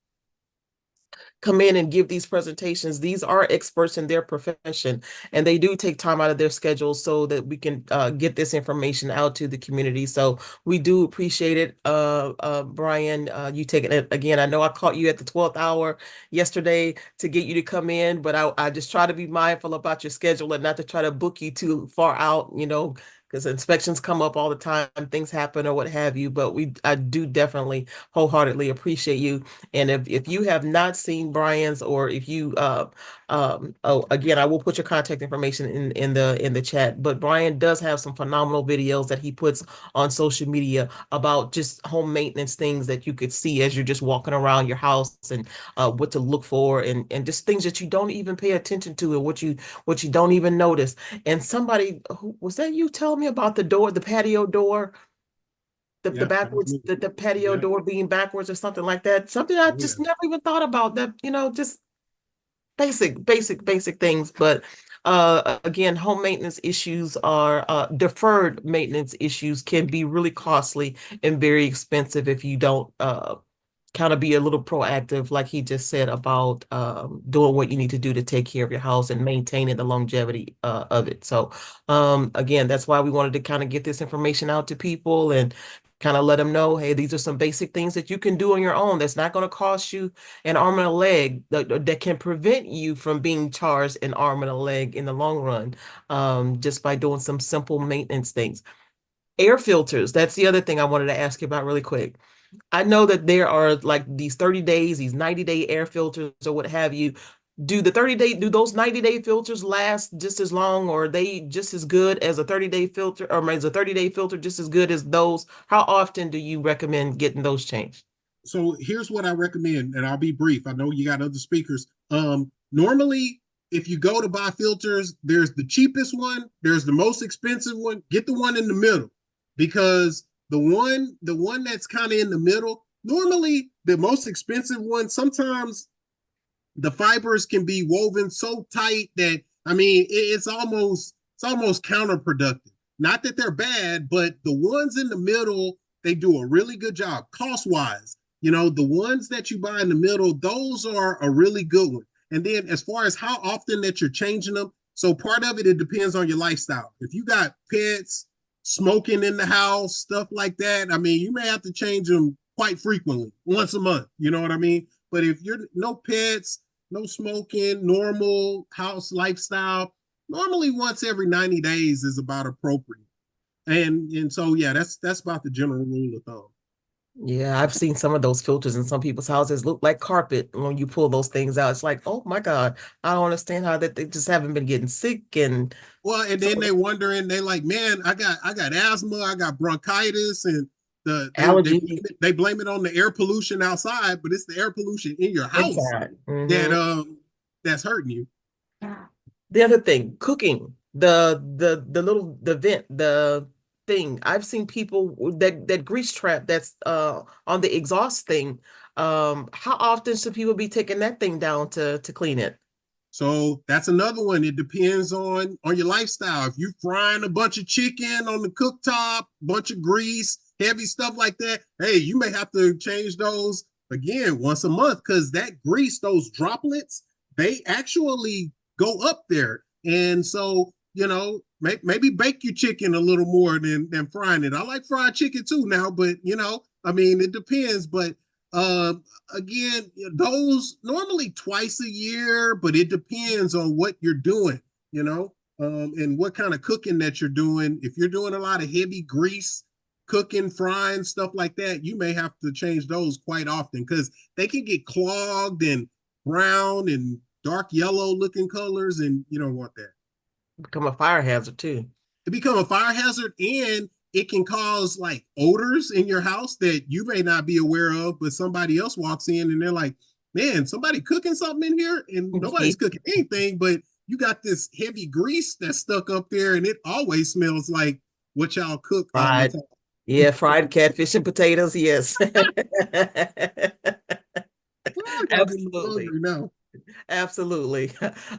come in and give these presentations. These are experts in their profession, and they do take time out of their schedule so that we can get this information out to the community. So we do appreciate it, Brian. You taking it again. I know I caught you at the 12th hour yesterday to get you to come in, but I just try to be mindful about your schedule and not to try to book you too far out, because inspections come up all the time, things happen or what have you. But I do definitely wholeheartedly appreciate you and if you have not seen Brian's, or if you oh, again, I will put your contact information in the chat. But Brian does have some phenomenal videos that he puts on social media about just home maintenance things that you could see as you're just walking around your house and what to look for and just things that you don't even pay attention to and what you don't even notice. And somebody who was that you telling me about the door, the patio door? The Yeah, that was backwards me. the patio Yeah, door being backwards or something like that. Something I oh, just yeah. never even thought about that, just basic things. But again, home maintenance issues are deferred maintenance issues can be really costly and very expensive if you don't kind of be a little proactive, like he just said, about doing what you need to do to take care of your house and maintaining the longevity of it. So, again, that's why we wanted to kind of get this information out to people and kind of let them know, hey, these are some basic things that you can do on your own. That's not going to cost you an arm and a leg that can prevent you from being charged an arm and a leg in the long run, just by doing some simple maintenance things. Air filters, that's the other thing I wanted to ask you about really quick. I know that there are like these 30 days, these 90-day air filters or what have you. Do those 90-day filters last just as long, or are they just as good as a 30-day filter, or is a 30-day filter just as good as those? How often do you recommend getting those changed? So here's what I recommend, and I'll be brief. I know you got other speakers. Normally, if you go to buy filters, there's the cheapest one, there's the most expensive one. Get the one in the middle, because the one that's kind of in the middle, normally the most expensive one, sometimes the fibers can be woven so tight that, I mean, it's almost counterproductive. Not that they're bad, but the ones in the middle, they do a really good job cost wise. The ones that you buy in the middle, those are a really good one. And then as far as how often that you're changing them, so part of it depends on your lifestyle. If you got pets, smoking in the house, stuff like that, I mean, you may have to change them quite frequently, once a month. You know what I mean? But if you're no pets, no smoking, normal house lifestyle, normally once every 90 days is about appropriate. And so yeah, that's about the general rule of thumb. Yeah, I've seen some of those filters in some people's houses look like carpet when you pull those things out. It's like, oh my God, I don't understand how that they just haven't been getting sick and Well, and some then of they the wondering, they like, man, I got asthma, I got bronchitis, and allergies they blame it on the air pollution outside, but it's the air pollution in your house inside. that Mhm. that's hurting you. The other thing, cooking, the vent, the thing. I've seen people that grease trap that's on the exhaust thing. How often should people be taking that thing down to clean it? So that's another one. It depends on your lifestyle. If you're frying a bunch of chicken on the cooktop, bunch of grease, heavy stuff like that, hey, you may have to change those again once a month, because that grease, those droplets, they actually go up there. And so maybe bake your chicken a little more than frying it. I like fried chicken too now, but I mean, it depends. But uh, again, those normally twice a year, but it depends on what you're doing, and what kind of cooking that you're doing. If you're doing a lot of heavy grease cooking, frying, stuff like that, you may have to change those quite often because they can get clogged and brown and dark yellow looking colors, and you don't want that. Become a fire hazard too. It become a fire hazard, and it can cause like odors in your house that you may not be aware of, but somebody else walks in and they're like, man, somebody cooking something in here, and nobody's cooking anything, but you got this heavy grease that's stuck up there, and it always smells like what y'all cook all the Fried, time. yeah, fried catfish and potatoes. Yes. Oh, y'all getting me Absolutely. hungry now. Absolutely.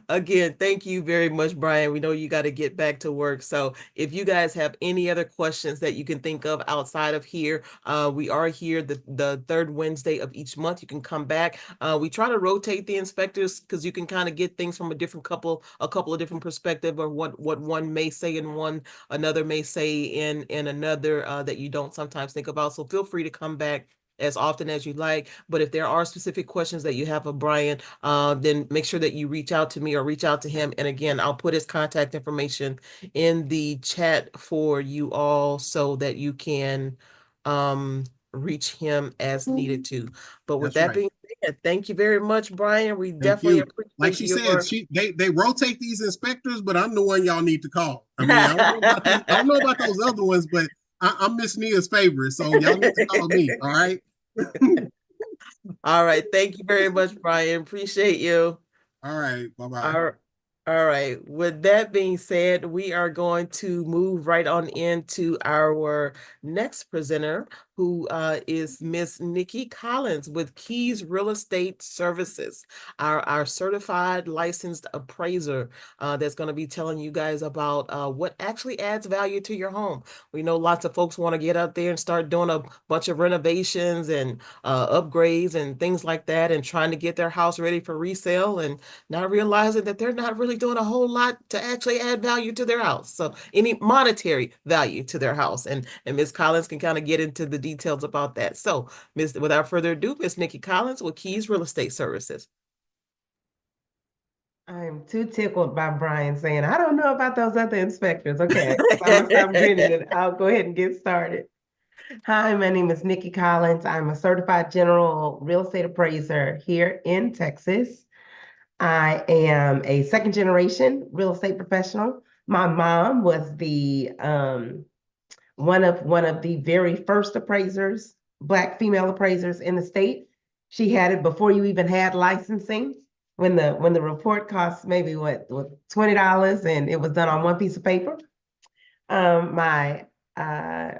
Again, thank you very much, Brian. We know you got to get back to work. So if you guys have any other questions that you can think of outside of here, we are here the third Wednesday of each month. You can come back. We try to rotate the inspectors because you can kind of get things from a couple of different perspective, or what one may say in one, another may say in another, that you don't sometimes think about. So feel free to come back as often as you like. But if there are specific questions that you have of Brian, then make sure that you reach out to me or reach out to him. And again, I'll put his contact information in the chat for you all so that you can reach him as needed to. But with That's that right. being said, thank you very much, Brian. We Thank definitely you. Like appreciate she said, your they rotate these inspectors, but I'm the one y'all need to call. I mean, I don't know about those other ones, but I'm Miss Nia's favorite, so y'all need to call me. All right. All right. Thank you very much, Brian. Appreciate you. All right. Bye bye. All all right. With that being said, we are going to move right on into our next presenter, who is Miss Nikki Collins with Keys Real Estate Services, our certified licensed appraiser, that's going to be telling you guys about what actually adds value to your home. We know lots of folks want to get out there and start doing a bunch of renovations and upgrades and things like that, and trying to get their house ready for resale, and not realizing that they're not really doing a whole lot to actually add value to their house. So any monetary value to their house. And Ms. Collins can kind of get into the details about that. So without further ado, Ms. Nikki Collins with Keys Real Estate Services. I'm too tickled by Brian saying, I don't know about those other inspectors. Okay, I'm gonna stop grinning and I'll go ahead and get started. Hi, my name is Nikki Collins. I'm a certified general real estate appraiser here in Texas. I am a second generation real estate professional. My mom was the one of the very first appraisers, Black female appraisers in the state. She had it before you even had licensing. When the report cost maybe what $20, and it was done on one piece of paper. My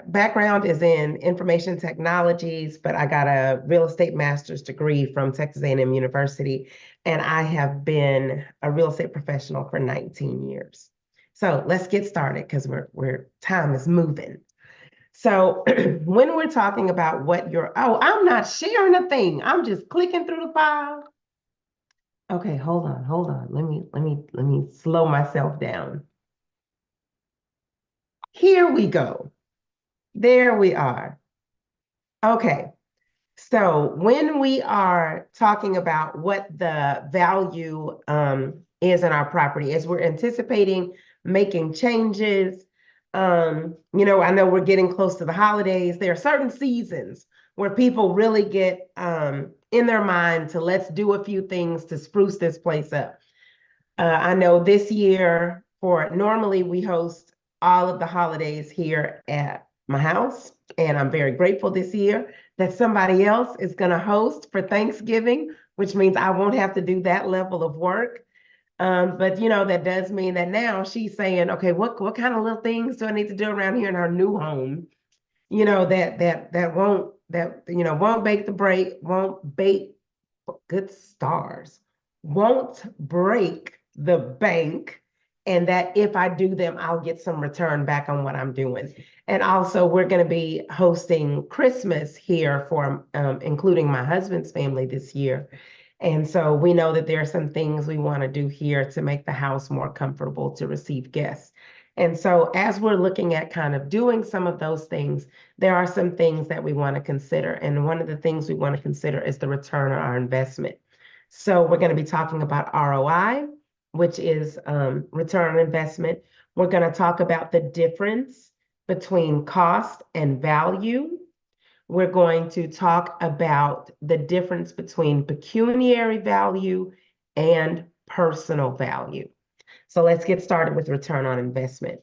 background is in information technologies, but I got a real estate master's degree from Texas A&M University, and I have been a real estate professional for 19 years. So let's get started because we're time is moving. So when we're talking about I'm not sharing a thing. I'm just clicking through the file. Okay, hold on. Let me slow myself down. Here we go. There we are. Okay. So when we are talking about what the value is in our property, as we're anticipating making changes, I know we're getting close to the holidays. There are certain seasons where people really get in their mind to let's do a few things to spruce this place up. I know this year, normally we host all of the holidays here at my house, and I'm very grateful this year that somebody else is going to host for Thanksgiving, which means I won't have to do that level of work. But that does mean that now she's saying, okay, what kind of little things do I need to do around here in her new home? Won't bake good stars, won't break the bank, and that if I do them, I'll get some return back on what I'm doing. And also, we're going to be hosting Christmas here for including my husband's family this year. And so we know that there are some things we want to do here to make the house more comfortable to receive guests. And so as we're looking at kind of doing some of those things, there are some things that we want to consider. And one of the things we want to consider is the return on our investment. So we're going to be talking about ROI, which is return on investment. We're going to talk about the difference between cost and value. We're going to talk about the difference between pecuniary value and personal value. So let's get started with return on investment.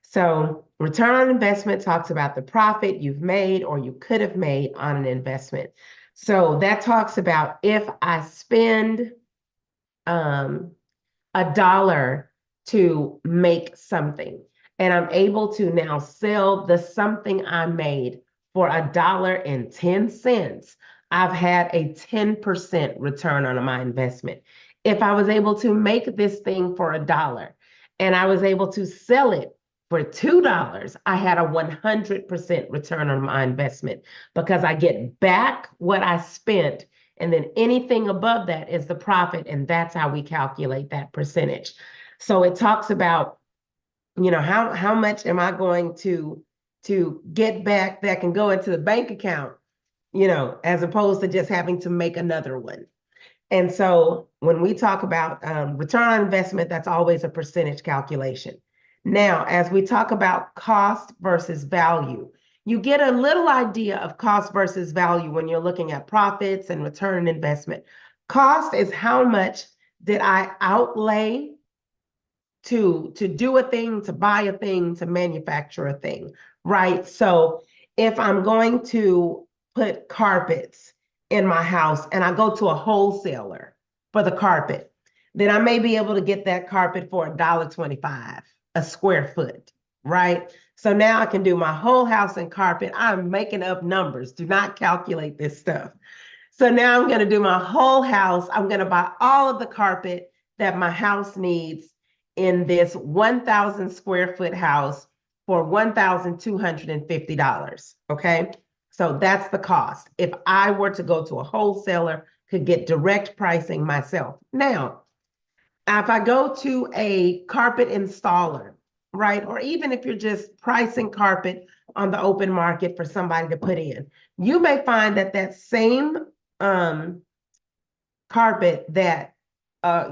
So return on investment talks about the profit you've made or you could have made on an investment. So that talks about if I spend $1 to make something, and I'm able to now sell the something I made for $1.10, I've had a 10% return on my investment. If I was able to make this thing for $1 and I was able to sell it for $2, I had a 100% return on my investment because I get back what I spent, and then anything above that is the profit, and that's how we calculate that percentage. So it talks about, how much am I going to get back that can go into the bank account, as opposed to just having to make another one. And so when we talk about return on investment, that's always a percentage calculation. Now, as we talk about cost versus value, you get a little idea of cost versus value when you're looking at profits and return on investment. Cost is how much did I outlay to do a thing, to buy a thing, to manufacture a thing, right? So if I'm going to put carpets in my house and I go to a wholesaler for the carpet, then I may be able to get that carpet for $1.25 a square foot, right? So now I can do my whole house in carpet. I'm making up numbers. Do not calculate this stuff. So now I'm going to do my whole house. I'm going to buy all of the carpet that my house needs in this 1,000 square foot house for $1,250. Okay. So that's the cost. If I were to go to a wholesaler, could get direct pricing myself. Now, if I go to a carpet installer, right? Or even if you're just pricing carpet on the open market for somebody to put in, you may find that that same carpet that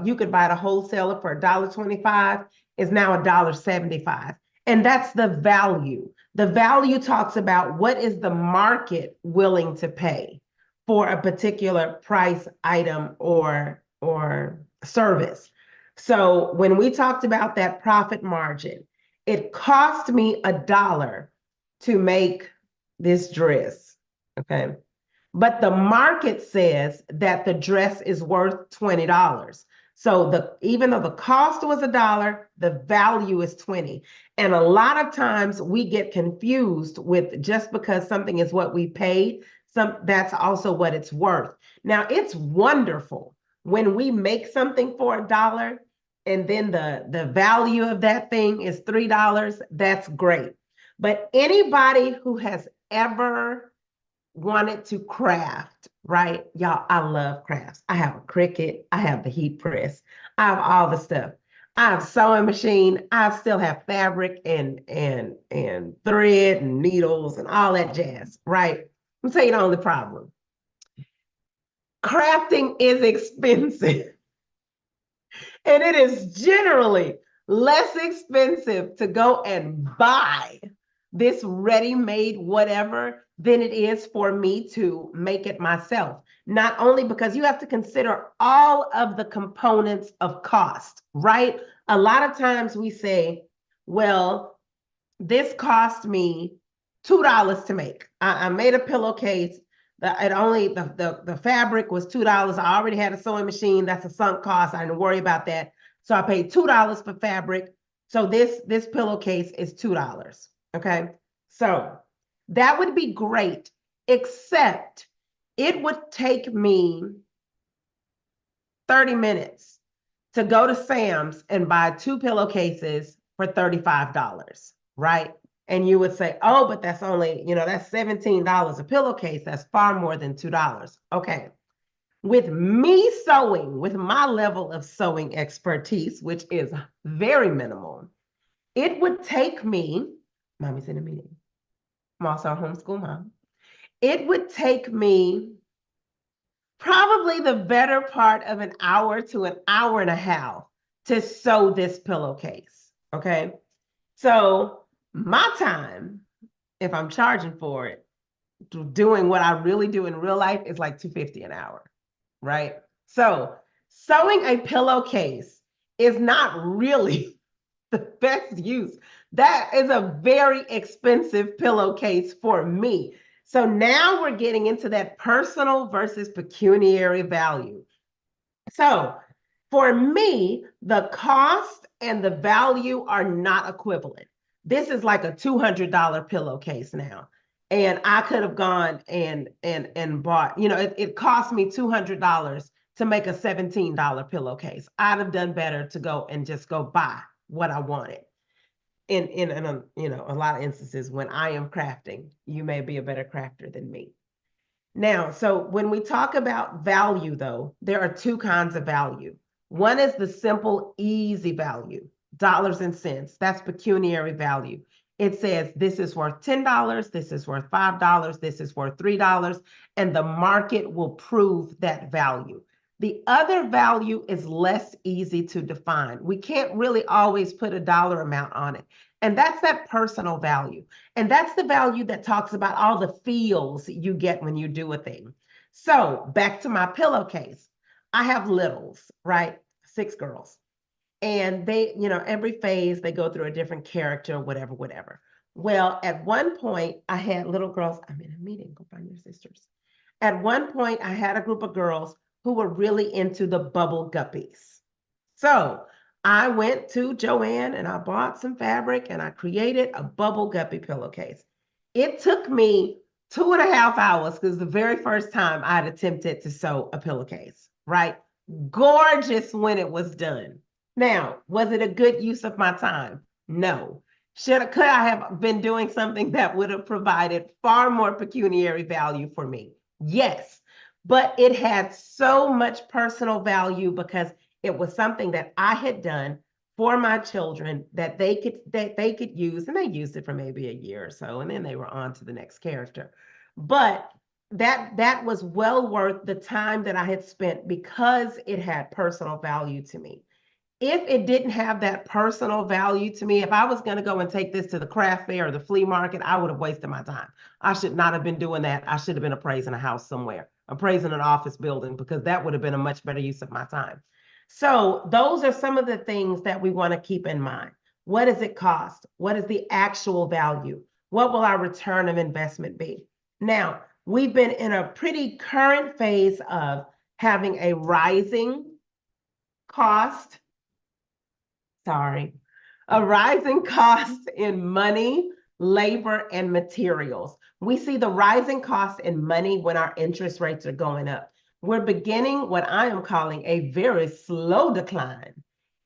you could buy at a wholesaler for $1.25 is now $1.75. And that's the value. The value talks about what is the market willing to pay for a particular price item or service. So when we talked about that profit margin, it cost me $1 to make this dress, okay? But the market says that the dress is worth $20. So even though the cost was $1, the value is 20. And a lot of times we get confused with just because something is what we paid, that's also what it's worth. Now it's wonderful when we make something for $1 and then the value of that thing is $3, that's great. But anybody who has ever wanted to craft, right? Y'all, I love crafts. I have a Cricut. I have the heat press. I have all the stuff. I have sewing machine. I still have fabric and thread and needles and all that jazz, right? I'm saying the only problem. Crafting is expensive. And it is generally less expensive to go and buy this ready-made whatever than it is for me to make it myself. Not only because you have to consider all of the components of cost, right? A lot of times we say, well, this cost me $2 to make. I made a pillowcase. The fabric was $2. I already had a sewing machine. That's a sunk cost. I didn't worry about that. So I paid $2 for fabric. So this pillowcase is $2. Okay. So that would be great, except it would take me 30 minutes to go to Sam's and buy 2 pillowcases for $35, right? And you would say, oh, but that's only, that's $17 a pillowcase. That's far more than $2. Okay. with me sewing, with my level of sewing expertise, which is very minimal, it would take me, mommy's in a meeting. I'm also a homeschool mom. It would take me probably the better part of an hour to an hour and a half to sew this pillowcase. Okay. So my time, if I'm charging for it, doing what I really do in real life is like $250 an hour, right? So sewing a pillowcase is not really the best use. That is a very expensive pillowcase for me. So now we're getting into that personal versus pecuniary value. So for me, the cost and the value are not equivalent. This is like a $200 pillowcase now. And I could have gone and bought, it cost me $200 to make a $17 pillowcase. I'd have done better to go and just go buy what I wanted. In a lot of instances when I am crafting, you may be a better crafter than me. Now, so when we talk about value, though, there are two kinds of value. One is the simple, easy value, dollars and cents. That's pecuniary value. It says this is worth $10, this is worth $5, this is worth $3, and the market will prove that value. The other value is less easy to define. We can't really always put a dollar amount on it. And that's that personal value. And that's the value that talks about all the feels you get when you do a thing. So back to my pillowcase. I have littles, right? 6 girls. And they, every phase they go through a different character, whatever, whatever. Well, at one point I had little girls. I'm in a meeting, go find your sisters. At one point I had a group of girls who were really into the bubble guppies. So I went to Joann and I bought some fabric and I created a bubble guppy pillowcase. It took me 2.5 hours because the very first time I'd attempted to sew a pillowcase, right? Gorgeous when it was done. Now, was it a good use of my time? No. Could I have been doing something that would have provided far more pecuniary value for me? Yes, but it had so much personal value because it was something that I had done for my children that they could use, and they used it for maybe a year or so, and then they were on to the next character. But that was well worth the time that I had spent because it had personal value to me. If it didn't have that personal value to me, if I was going to go and take this to the craft fair or the flea market, I would have wasted my time. I should not have been doing that. I should have been appraising a house somewhere, appraising an office building, because that would have been a much better use of my time. So those are some of the things that we want to keep in mind. What does it cost? What is the actual value? What will our return of investment be? Now, we've been in a pretty current phase of having a rising cost, a rising cost in money, labor, and materials. We see the rising cost in money when our interest rates are going up. We're beginning what I am calling a very slow decline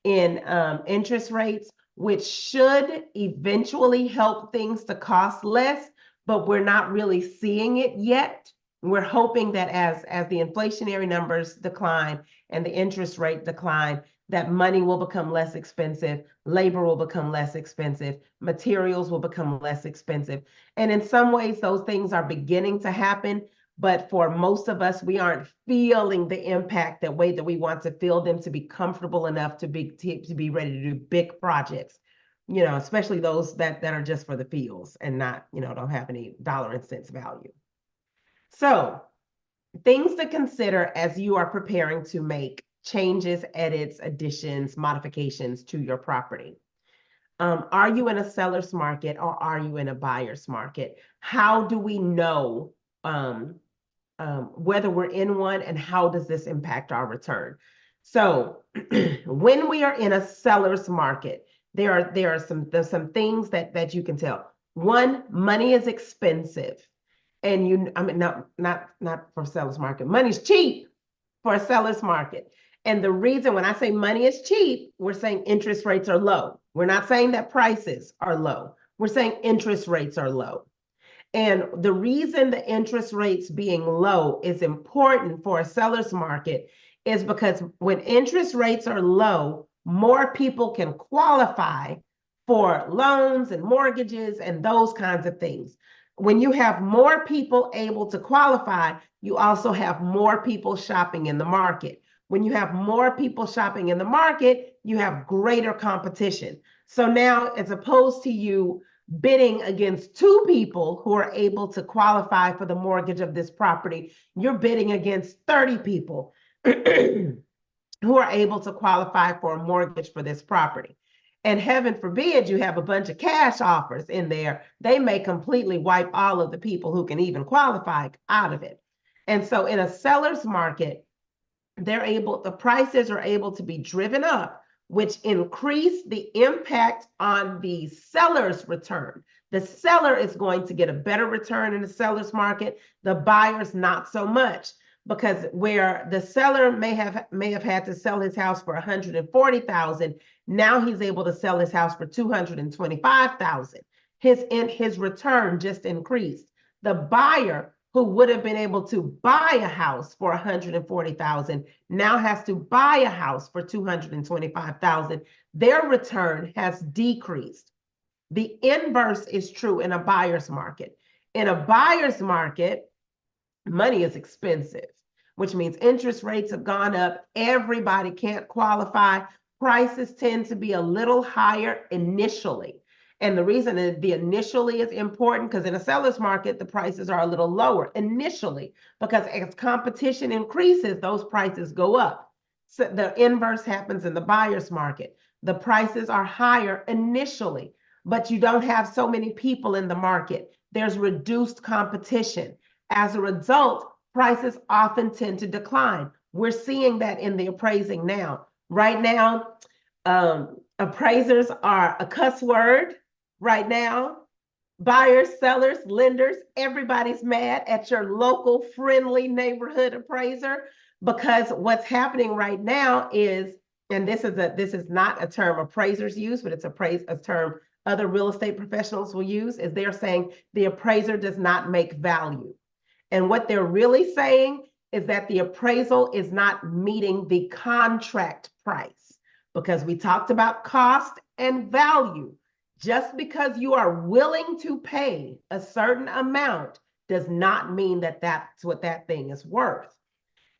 in interest rates, which should eventually help things to cost less, but we're not really seeing it yet. We're hoping that as the inflationary numbers decline and the interest rate decline, that money will become less expensive, labor will become less expensive, materials will become less expensive. And in some ways, those things are beginning to happen. But for most of us, we aren't feeling the impact the way that we want to feel them to be comfortable enough to be ready to do big projects, especially those that are just for the feels and not, don't have any dollar and cents value. So things to consider as you are preparing to make changes, edits, additions, modifications to your property. Are you in a seller's market or are you in a buyer's market? How do we know whether we're in one, and how does this impact our return? So when we are in a seller's market, there are some things that you can tell. One, money is expensive. And not for seller's market. Money's cheap for a seller's market. And the reason when I say money is cheap, we're saying interest rates are low. We're not saying that prices are low. We're saying interest rates are low. And the reason the interest rates being low is important for a seller's market is because when interest rates are low, more people can qualify for loans and mortgages and those kinds of things. When you have more people able to qualify, you also have more people shopping in the market. When you have more people shopping in the market, you have greater competition. So now, as opposed to you bidding against two people who are able to qualify for the mortgage of this property, you're bidding against 30 people who are able to qualify for a mortgage for this property. And heaven forbid you have a bunch of cash offers in there, they may completely wipe all of the people who can even qualify out of it. And so in a seller's market, the prices are able to be driven up, which increase the impact on the seller's return. The seller is going to get a better return in the seller's market, the buyer's not so much, because where the seller may have had to sell his house for $140,000, now he's able to sell his house for $225,000. His return just increased. The buyer who would have been able to buy a house for $140,000 now has to buy a house for $225,000. Their return has decreased. The inverse is true in a buyer's market. In a buyer's market, money is expensive, which means interest rates have gone up. Everybody can't qualify. Prices tend to be a little higher initially. And the reason that the initially is important, because in a seller's market, the prices are a little lower initially, because as competition increases, those prices go up. So the inverse happens in the buyer's market. The prices are higher initially, but you don't have so many people in the market. There's reduced competition. As a result, prices often tend to decline. We're seeing that in the appraising now. Right now, appraisers are a cuss word. Right now, buyers, sellers, lenders, everybody's mad at your local friendly neighborhood appraiser, because what's happening right now is, and this is not a term appraisers use, but it's a term other real estate professionals will use, is they're saying the appraiser does not make value. And what they're really saying is that the appraisal is not meeting the contract price, because we talked about cost and value. Just because you are willing to pay a certain amount does not mean that that's what that thing is worth.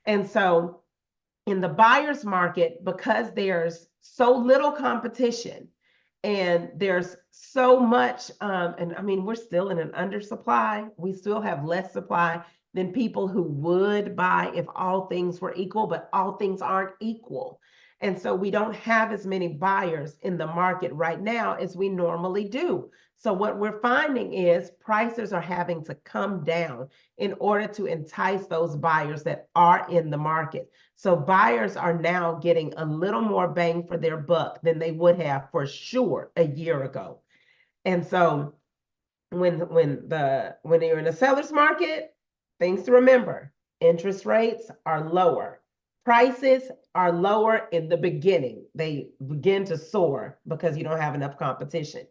And so in the buyer's market, because there's so little competition and there's so much, and I mean, we're still in an undersupply. We still have less supply than people who would buy if all things were equal, but all things aren't equal. And so we don't have as many buyers in the market right now as we normally do. So what we're finding is prices are having to come down in order to entice those buyers that are in the market. So buyers are now getting a little more bang for their buck than they would have for sure a year ago. And so when you're in a seller's market, things to remember, interest rates are lower. Prices are lower in the beginning. They begin to soar because you don't have enough competition.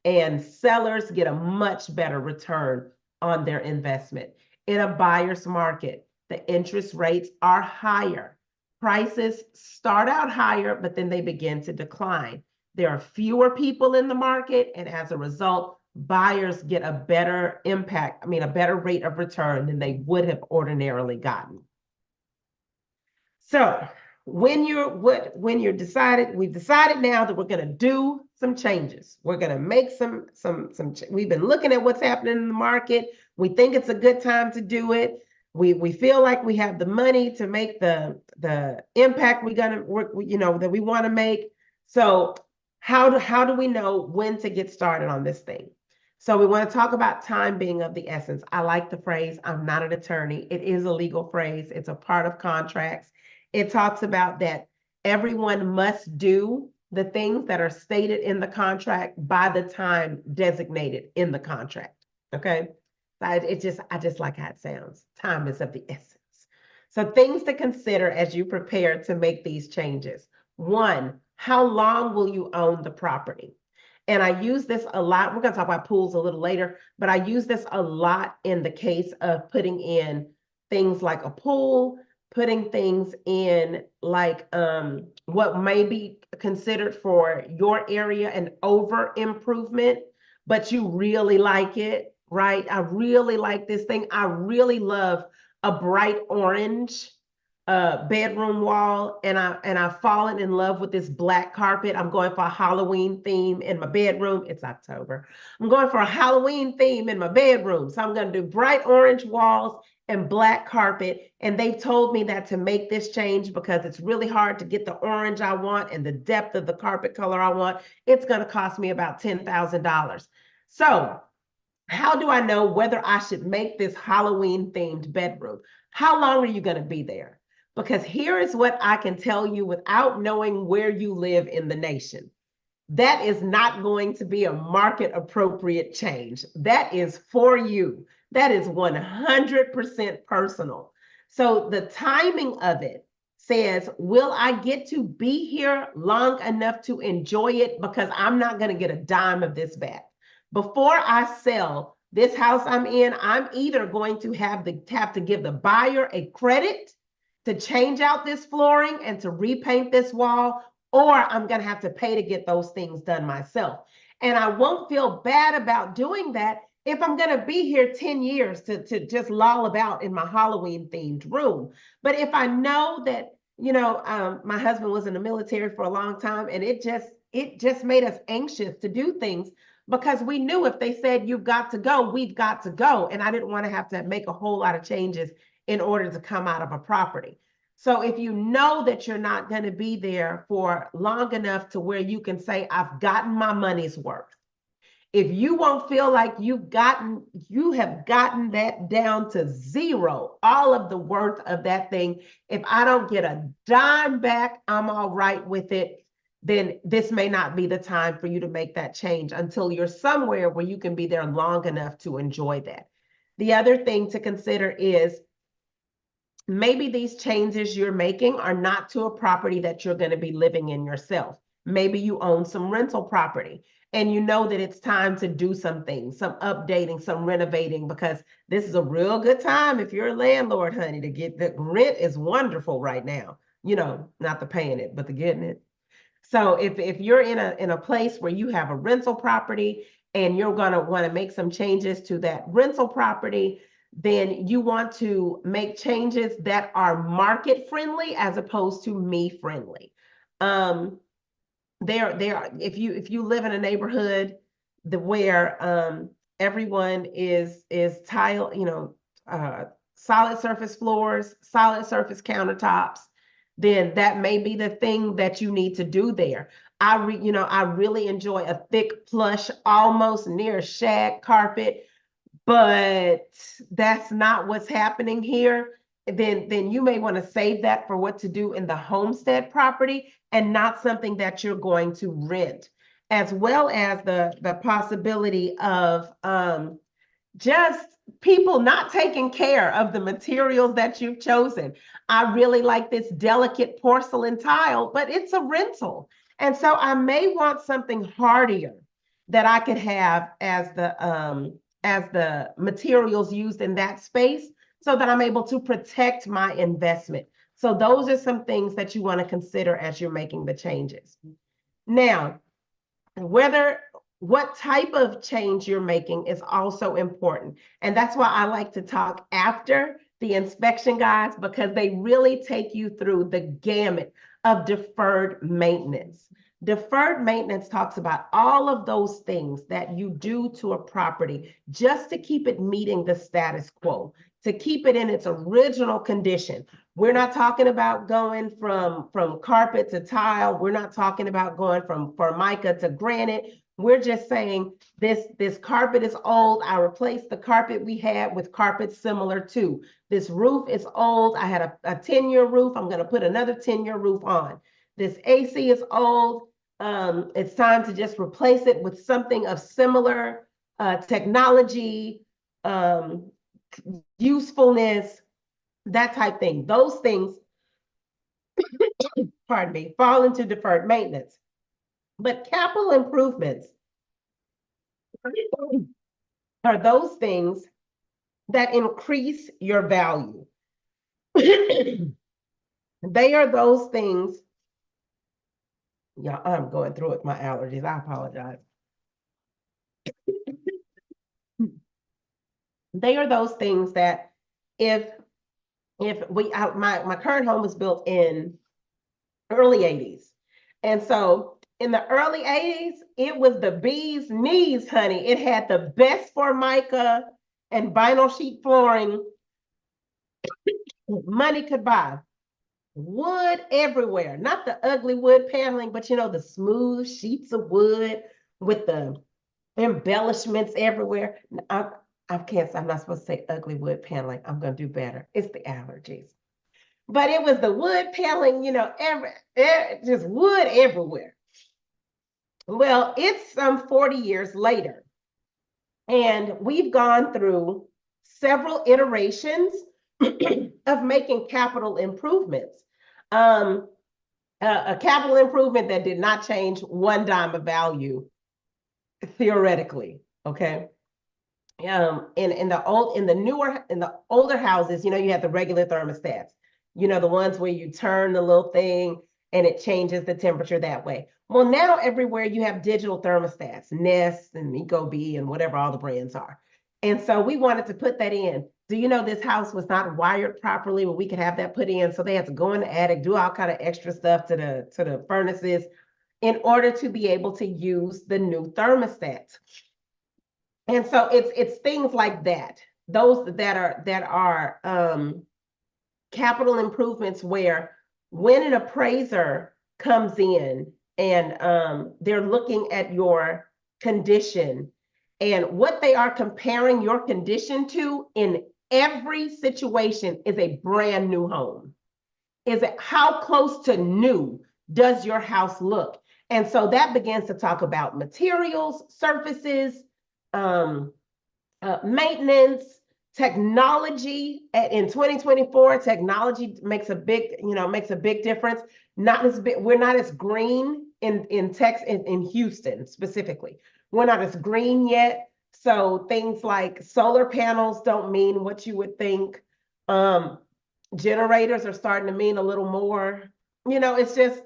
And sellers get a much better return on their investment. In a buyer's market, the interest rates are higher. Prices start out higher, but then they begin to decline. There are fewer people in the market, and as a result, buyers get a better a better rate of return than they would have ordinarily gotten. So when you're decided, we've decided now that we're going to do some changes. We're going to make some we've been looking at what's happening in the market. We think it's a good time to do it. We feel like we have the money to make the impact that we want to make. So how do we know when to get started on this thing? So we want to talk about time being of the essence. I like the phrase, I'm not an attorney. It is a legal phrase. It's a part of contracts. It talks about that everyone must do the things that are stated in the contract by the time designated in the contract. Okay. I just like how it sounds. Time is of the essence. So things to consider as you prepare to make these changes. One, how long will you own the property? And I use this a lot. We're going to talk about pools a little later, but I use this a lot in the case of putting in things like a pool, putting things in like what may be considered for your area an over improvement, but you really like it, right? I really like this thing. I really love a bright orange bedroom wall, and I've fallen in love with this black carpet. I'm going for a Halloween theme in my bedroom. It's October. I'm going for a Halloween theme in my bedroom. So I'm going to do bright orange walls and black carpet. And they've told me that to make this change, because it's really hard to get the orange I want and the depth of the carpet color I want, it's going to cost me about $10,000. So how do I know whether I should make this Halloween themed bedroom? How long are you going to be there? Because here is what I can tell you without knowing where you live in the nation. That is not going to be a market appropriate change. That is for you. That is 100% personal. So the timing of it says, will I get to be here long enough to enjoy it? Because I'm not going to get a dime of this back. Before I sell this house I'm in, I'm either going to have to give the buyer a credit to change out this flooring and to repaint this wall, or I'm going to have to pay to get those things done myself. And I won't feel bad about doing that if I'm going to be here 10 years to just loll about in my Halloween themed room. But if I know that, my husband was in the military for a long time, and it just made us anxious to do things, because we knew if they said, you've got to go, we've got to go. And I didn't want to have to make a whole lot of changes in order to come out of a property. So if you know that you're not going to be there for long enough to where you can say, I've gotten my money's worth. If you won't feel like you have gotten that down to zero, all of the worth of that thing, if I don't get a dime back, I'm all right with it, then this may not be the time for you to make that change until you're somewhere where you can be there long enough to enjoy that. The other thing to consider is, maybe these changes you're making are not to a property that you're going to be living in yourself. Maybe you own some rental property and you know that it's time to do some things, some updating, some renovating, because this is a real good time if you're a landlord, honey, to get the rent is wonderful right now. Not the paying it, but the getting it. So if you're in a place where you have a rental property and you're going to want to make some changes to that rental property, then you want to make changes that are market friendly as opposed to me friendly. If you live in a neighborhood where everyone is tile, solid surface floors, solid surface countertops, then that may be the thing that you need to do there. I really enjoy a thick plush, almost near shag carpet, but that's not what's happening here. Then you may want to save that for what to do in the homestead property and not something that you're going to rent, as well as the possibility of just people not taking care of the materials that you've chosen. I really like this delicate porcelain tile, but it's a rental. And so I may want something hardier that I could have as the materials used in that space, so that I'm able to protect my investment. So those are some things that you want to consider as you're making the changes. Now, what type of change you're making is also important. And that's why I like to talk after the inspection guides, because they really take you through the gamut of deferred maintenance. Deferred maintenance talks about all of those things that you do to a property just to keep it meeting the status quo, to keep it in its original condition. We're not talking about going from carpet to tile. We're not talking about going from formica to granite. We're just saying this carpet is old. I replaced the carpet we had with carpet similar to. This roof is old. I had a 10-year roof. I'm going to put another 10-year roof on. This AC is old. It's time to just replace it with something of similar technology, usefulness, that type thing. Those things, pardon me, fall into deferred maintenance. But capital improvements are those things that increase your value. They are those things. Yeah, I'm going through it with my allergies. I apologize. They are those things that if my current home was built in early 80s. And so in the early 80s, it was the bee's knees, honey. It had the best Formica and vinyl sheet flooring money could buy. Wood everywhere, not the ugly wood paneling, but you know, the smooth sheets of wood with the embellishments everywhere. I'm not supposed to say ugly wood paneling. I'm going to do better. It's the allergies. But it was the wood paneling, you know, just wood everywhere. Well, it's some 40 years later, and we've gone through several iterations of making capital improvements. A capital improvement that did not change one dime of value, theoretically, okay? In the older houses, you know, you have the regular thermostats, you know, the ones where you turn the little thing and it changes the temperature that way. Well, now everywhere you have digital thermostats, Nest and Ecobee and whatever all the brands are. And so we wanted to put that in. Do you know this house was not wired properly where we could have that put in? So they had to go in the attic, do all kind of extra stuff to the furnaces in order to be able to use the new thermostats. And so it's things like that, those that are capital improvements where when an appraiser comes in and they're looking at your condition and what they are comparing your condition to in every situation is a brand new home. Is it how close to new does your house look? And so that begins to talk about materials, surfaces, maintenance, technology. In 2024, technology makes a big difference. Not as big, we're not as green in Houston specifically. We're not as green yet. So things like solar panels don't mean what you would think. Generators are starting to mean a little more. You know, it's just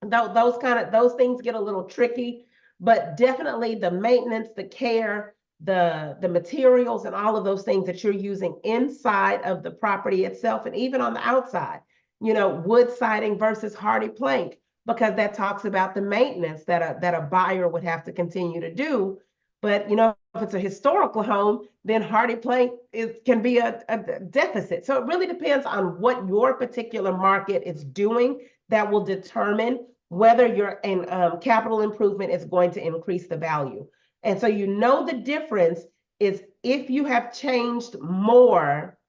those things get a little tricky, but definitely the maintenance, the care, the materials and all of those things that you're using inside of the property itself and even on the outside, you know, wood siding versus hardy plank, because that talks about the maintenance that a buyer would have to continue to do. But you know, if it's a historical home, then hardy plank can be a deficit. So it really depends on what your particular market is doing that will determine whether your capital improvement is going to increase the value. And so you know the difference is if you have changed more,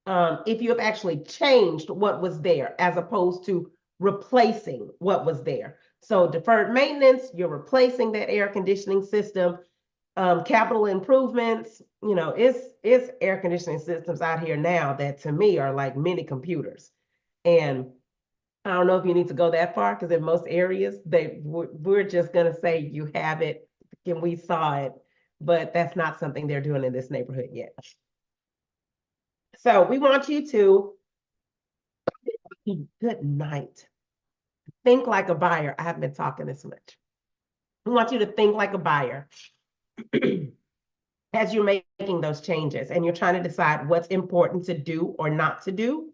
if you have actually changed what was there as opposed to replacing what was there. So deferred maintenance, you're replacing that air conditioning system. Capital improvements, you know, it's air conditioning systems out here now that to me are like mini computers. And I don't know if you need to go that far because in most areas, we're just going to say you have it and we saw it, but that's not something they're doing in this neighborhood yet. So we want you to, good night. Think like a buyer. I haven't been talking this much. We want you to think like a buyer as you're making those changes and you're trying to decide what's important to do or not to do.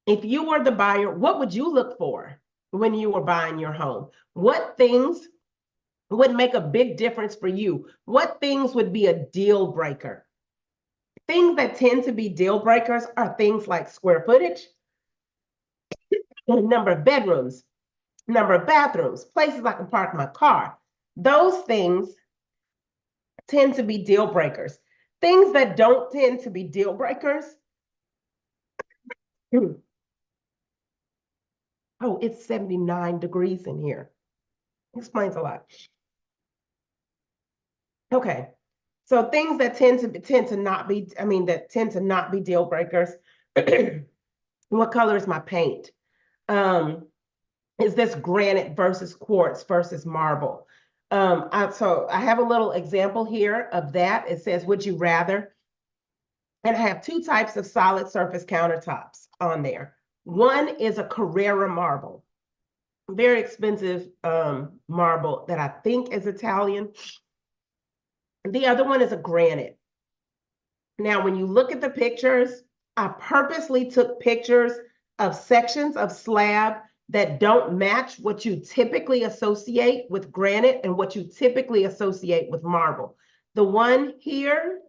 If you were the buyer, what would you look for when you were buying your home? What things would make a big difference for you? What things would be a deal breaker? Things that tend to be deal breakers are things like square footage, number of bedrooms, number of bathrooms, places I can park my car. Those things tend to be deal breakers. Things that don't tend to be deal breakers. Oh, it's 79 degrees in here. Explains a lot. Okay. So things that tend to not be deal breakers. What color is my paint? Is this granite versus quartz versus marble? So I have a little example here of that. It says, would you rather? And I have two types of solid surface countertops on there. One is a Carrara marble, very expensive marble that I think is Italian. The other one is a granite. Now, when you look at the pictures, I purposely took pictures of sections of slab that don't match what you typically associate with granite and what you typically associate with marble. The one here,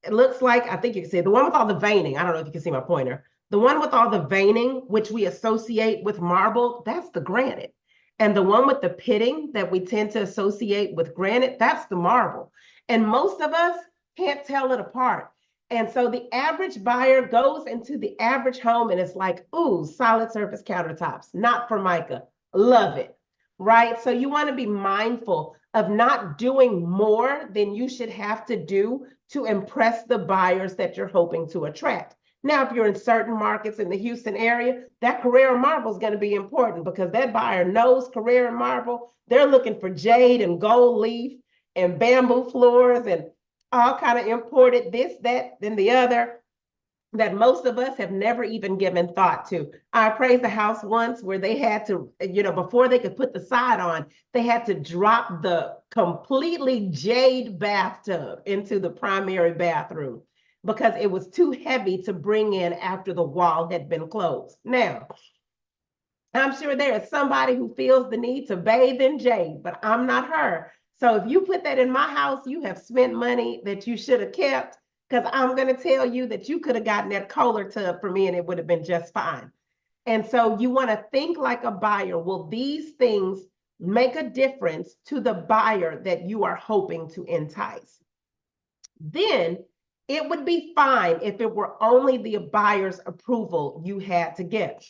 it looks like, I think you can see it, the one with all the veining. I don't know if you can see my pointer. The one with all the veining, which we associate with marble, that's the granite. And the one with the pitting that we tend to associate with granite, that's the marble. And most of us can't tell it apart. And so the average buyer goes into the average home and it's like, ooh, solid surface countertops, not Formica. Love it, right? So you want to be mindful of not doing more than you should have to do to impress the buyers that you're hoping to attract. Now, if you're in certain markets in the Houston area, that Carrara marble is going to be important because that buyer knows Carrara marble. They're looking for jade and gold leaf and bamboo floors and all kind of imported this, that, then the other that most of us have never even given thought to. I appraised a house once where they had to, before they could put the side on, they had to drop the completely jade bathtub into the primary bathroom because it was too heavy to bring in after the wall had been closed. Now, I'm sure there is somebody who feels the need to bathe in jade, but I'm not her. So if you put that in my house, you have spent money that you should have kept, because I'm going to tell you that you could have gotten that Kohler tub for me and it would have been just fine. And so you want to think like a buyer. Will these things make a difference to the buyer that you are hoping to entice? Then it would be fine if it were only the buyer's approval you had to get.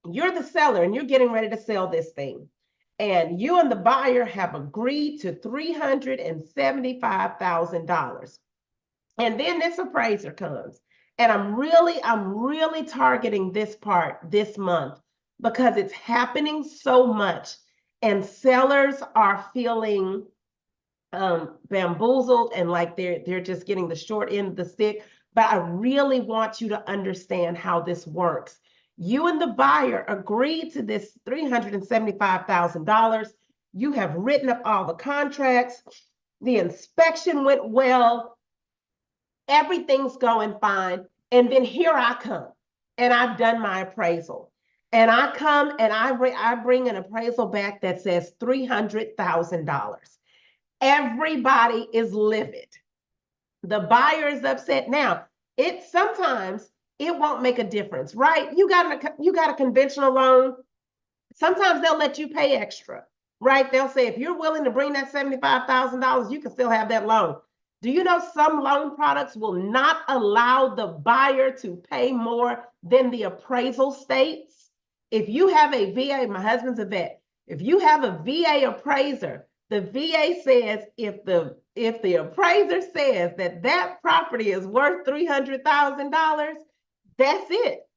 You're the seller and you're getting ready to sell this thing. And you and the buyer have agreed to $375,000. And then this appraiser comes. And I'm really targeting this part this month because it's happening so much. And sellers are feeling bamboozled and like they're just getting the short end of the stick. But I really want you to understand how this works. You and the buyer agreed to this $375,000. You have written up all the contracts. The inspection went well. Everything's going fine. And then here I come and I've done my appraisal. And I come and I bring an appraisal back that says $300,000. Everybody is livid. The buyer is upset. Now, sometimes it won't make a difference, right? You got a conventional loan. Sometimes they'll let you pay extra, right? They'll say, if you're willing to bring that $75,000, you can still have that loan. Do you know some loan products will not allow the buyer to pay more than the appraisal states? If you have a VA, my husband's a vet. If you have a VA appraiser, the VA says if the appraiser says that property is worth $300,000, that's it.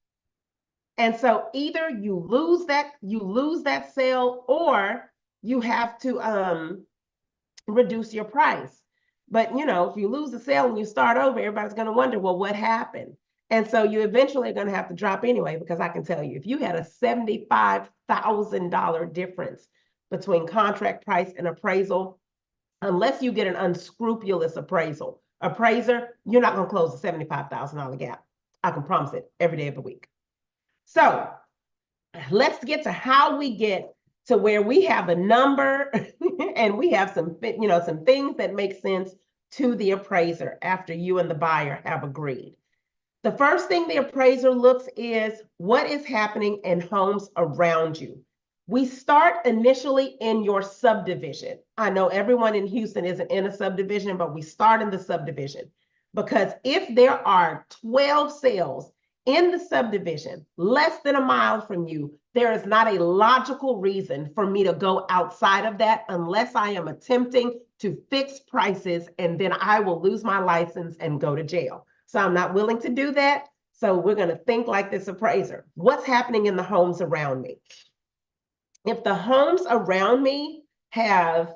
And so either you lose that sale or you have to reduce your price. But if you lose the sale and you start over, everybody's going to wonder, well, what happened? And so you eventually are going to have to drop anyway, because I can tell you, if you had a $75,000 difference between contract price and appraisal, unless you get an unscrupulous appraiser, you're not going to close the $75,000 gap. I can promise it every day of the week. So let's get to how we get to where we have a number and we have some things that make sense to the appraiser after you and the buyer have agreed. The first thing the appraiser looks is what is happening in homes around you. We start initially in your subdivision. I know everyone in Houston isn't in a subdivision, but we start in the subdivision because if there are 12 sales in the subdivision less than a mile from you, there is not a logical reason for me to go outside of that unless I am attempting to fix prices, and then I will lose my license and go to jail. So I'm not willing to do that. So we're going to think like this appraiser. What's happening in the homes around me? If the homes around me have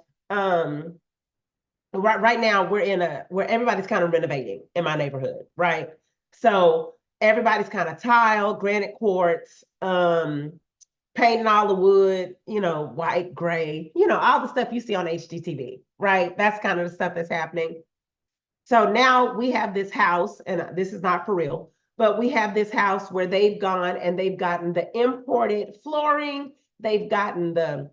right now we're in where everybody's kind of renovating in my neighborhood, right? So everybody's kind of tile, granite quartz, painting all the wood, white, gray, all the stuff you see on HGTV, right? That's kind of the stuff that's happening. So now we have this house, and this is not for real, but we have this house where they've gone and they've gotten the imported flooring, they've gotten the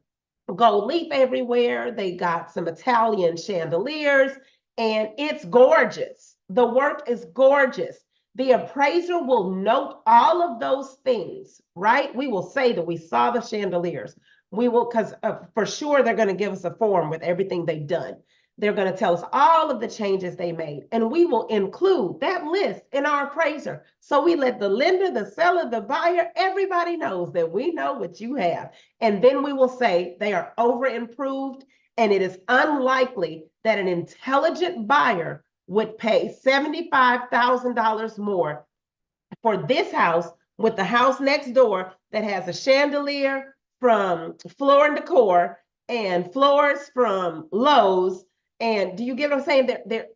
gold leaf everywhere, they got some Italian chandeliers, and it's gorgeous. The work is gorgeous. The appraiser will note all of those things, right? We will say that we saw the chandeliers. We will, because for sure they're going to give us a form with everything they've done. They're going to tell us all of the changes they made, and we will include that list in our appraiser. So we let the lender, the seller, the buyer, everybody knows that we know what you have. And then we will say they are over improved, and it is unlikely that an intelligent buyer would pay $75,000 more for this house with the house next door that has a chandelier from Floor and Decor and floors from Lowe's. And do you get what I'm saying?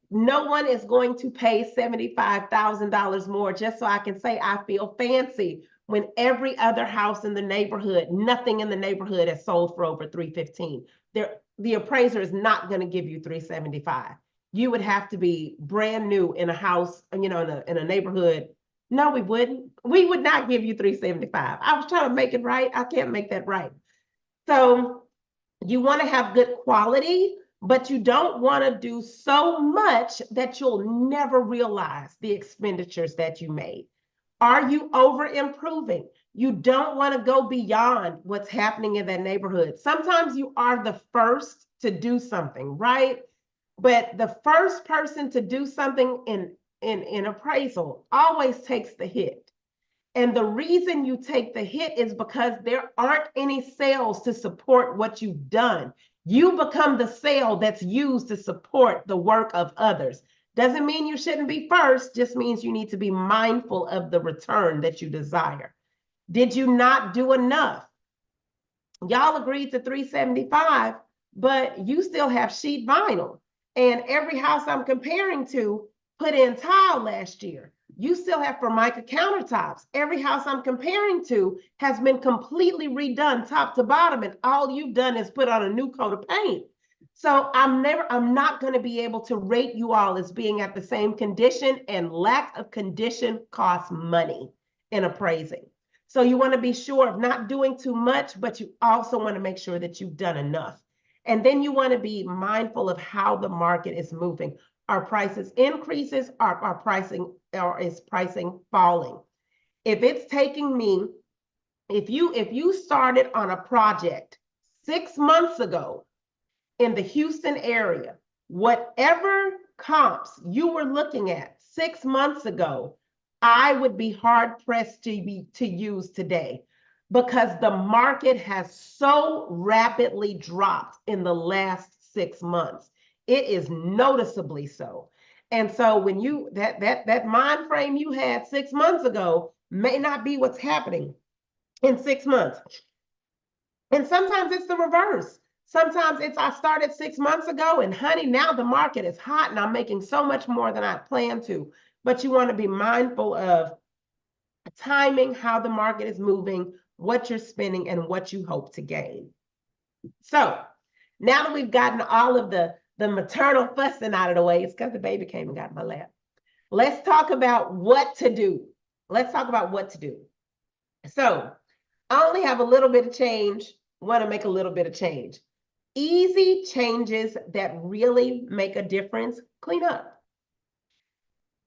No one is going to pay $75,000 more just so I can say I feel fancy when every other house in the neighborhood, nothing in the neighborhood has sold for over $315. The appraiser is not going to give you $375. You would have to be brand new in a house, in a neighborhood. No, we wouldn't. We would not give you $375. I was trying to make it right. I can't make that right. So you want to have good quality, but you don't want to do so much that you'll never realize the expenditures that you made. Are you over improving? You don't want to go beyond what's happening in that neighborhood. Sometimes you are the first to do something, right? But the first person to do something in appraisal always takes the hit. And the reason you take the hit is because there aren't any sales to support what you've done. You become the sale that's used to support the work of others. Doesn't mean you shouldn't be first, just means you need to be mindful of the return that you desire. Did you not do enough? Y'all agreed to $375, but you still have sheet vinyl. And every house I'm comparing to put in tile last year. You still have Formica countertops. Every house I'm comparing to has been completely redone top to bottom, and all you've done is put on a new coat of paint. So I'm not going to be able to rate you all as being at the same condition, and lack of condition costs money in appraising. So you want to be sure of not doing too much, but you also want to make sure that you've done enough. And then you want to be mindful of how the market is moving. Are prices increases? Is pricing falling? If it's taking me, if you started on a project 6 months ago in the Houston area, whatever comps you were looking at 6 months ago, I would be hard pressed to use today, because the market has so rapidly dropped in the last 6 months. It is noticeably so. And so when you that mind frame you had 6 months ago may not be what's happening in 6 months. And sometimes it's the reverse. Sometimes it's I started 6 months ago, and honey, now the market is hot and I'm making so much more than I planned to. But you want to be mindful of timing, how the market is moving, what you're spending, and what you hope to gain. So now that we've gotten all of the maternal fussing out of the way, it's because the baby came and got in my lap. Let's talk about what to do. Let's talk about what to do. So I only have a little bit of change, want to make a little bit of change. Easy changes that really make a difference, clean up.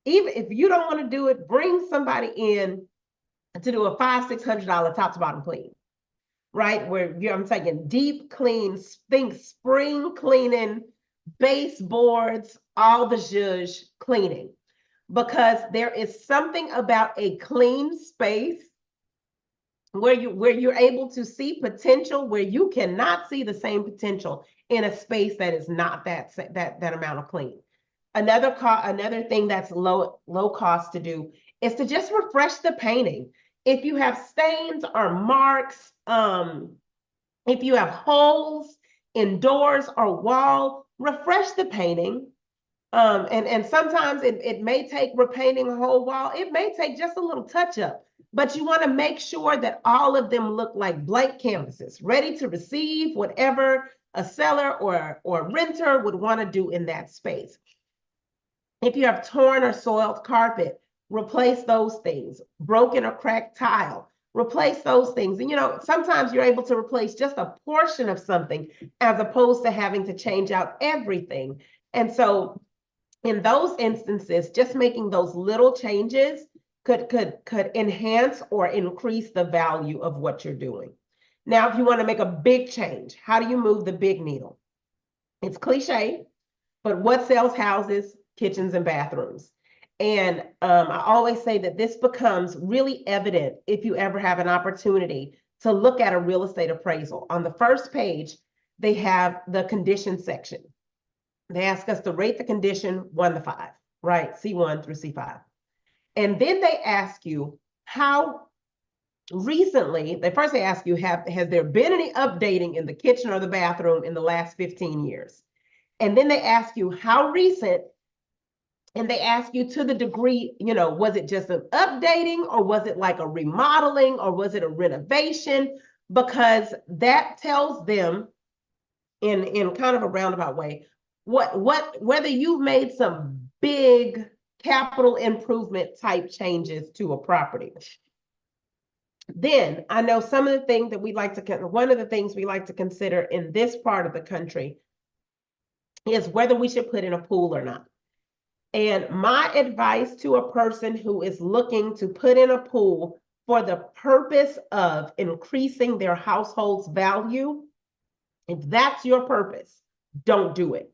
Even if you don't want to do it, bring somebody in to do a $500-600 top to bottom clean, right? Where I'm saying deep clean, think spring cleaning, baseboards, all the zhuzh cleaning, because there is something about a clean space where you're able to see potential where you cannot see the same potential in a space that is not that amount of clean. Another thing that's low cost to do is to just refresh the painting. If you have stains or marks, if you have holes indoors or wall, refresh the painting. And sometimes it may take repainting a whole wall. It may take just a little touch up, but you want to make sure that all of them look like blank canvases, ready to receive whatever a seller or renter would want to do in that space. If you have torn or soiled carpet, replace those things. Broken or cracked tile, replace those things. And sometimes you're able to replace just a portion of something as opposed to having to change out everything. And so in those instances, just making those little changes could enhance or increase the value of what you're doing. Now, if you want to make a big change, how do you move the big needle? It's cliche, but what sells houses, kitchens, and bathrooms? And I always say that this becomes really evident if you ever have an opportunity to look at a real estate appraisal. On the first page, they have the condition section. They ask us to rate the condition 1 to 5, right? C1 through C5. And then they ask you how recently, they ask you, has there been any updating in the kitchen or the bathroom in the last 15 years? And then they ask you how recent, and they ask you to the degree, was it just an updating, or was it like a remodeling, or was it a renovation? Because that tells them in kind of a roundabout way, whether you've made some big capital improvement type changes to a property. Then I know some of the things that one of the things we like to consider in this part of the country is whether we should put in a pool or not. And my advice to a person who is looking to put in a pool for the purpose of increasing their household's value, if that's your purpose, don't do it.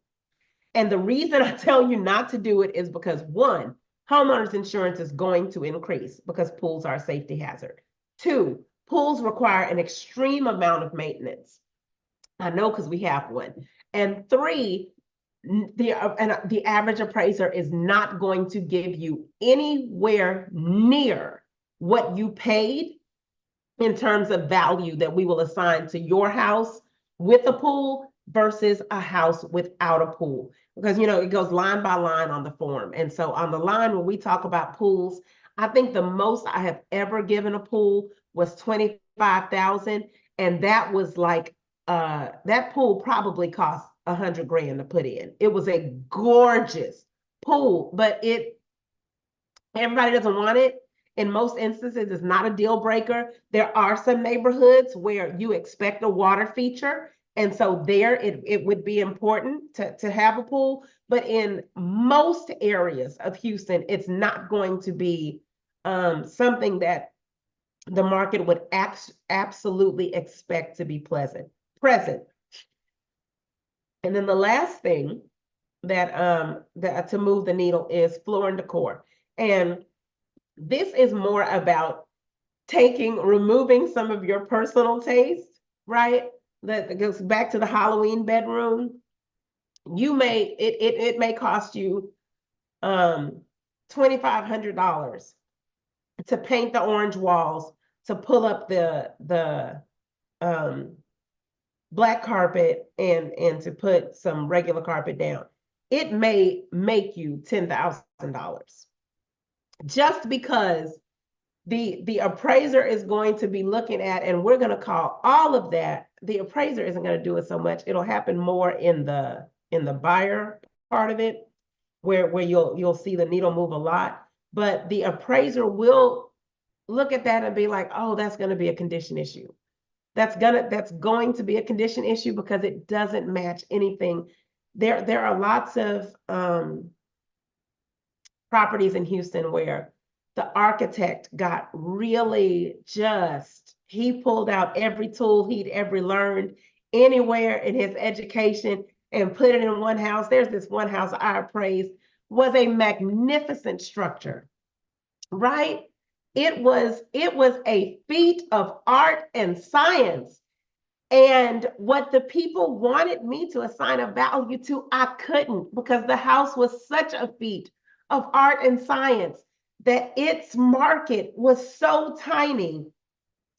And the reason I tell you not to do it is because, one, homeowners insurance is going to increase because pools are a safety hazard. 2, pools require an extreme amount of maintenance. I know because we have one. And 3, the average appraiser is not going to give you anywhere near what you paid in terms of value that we will assign to your house with a pool versus a house without a pool. Because, it goes line by line on the form. And so on the line, when we talk about pools, I think the most I have ever given a pool was $25,000. And that was like, that pool probably cost $100,000 to put in. It was a gorgeous pool, but everybody doesn't want it. In most instances, it's not a deal breaker. There are some neighborhoods where you expect a water feature. And so there it would be important to have a pool. But in most areas of Houston, it's not going to be something that the market would absolutely expect to be present. And then the last thing that to move the needle is floor and decor. And this is more about removing some of your personal taste, right? That goes back to the Halloween bedroom. It may cost you $2,500 to paint the orange walls, to pull up the black carpet and to put some regular carpet down. It may make you $10,000 just because the appraiser is going to be looking at, and we're going to call all of that. The appraiser isn't going to do it so much. It'll happen more in the buyer part of it, where you'll see the needle move a lot. But the appraiser will look at that and be like, oh, that's going to be a condition issue. That's going to be a condition issue because it doesn't match anything. There are lots of properties in Houston where the architect got really he pulled out every tool he'd ever learned anywhere in his education and put it in one house. There's this one house I appraised, was a magnificent structure, right? It was a feat of art and science. And what the people wanted me to assign a value to, I couldn't, because the house was such a feat of art and science that its market was so tiny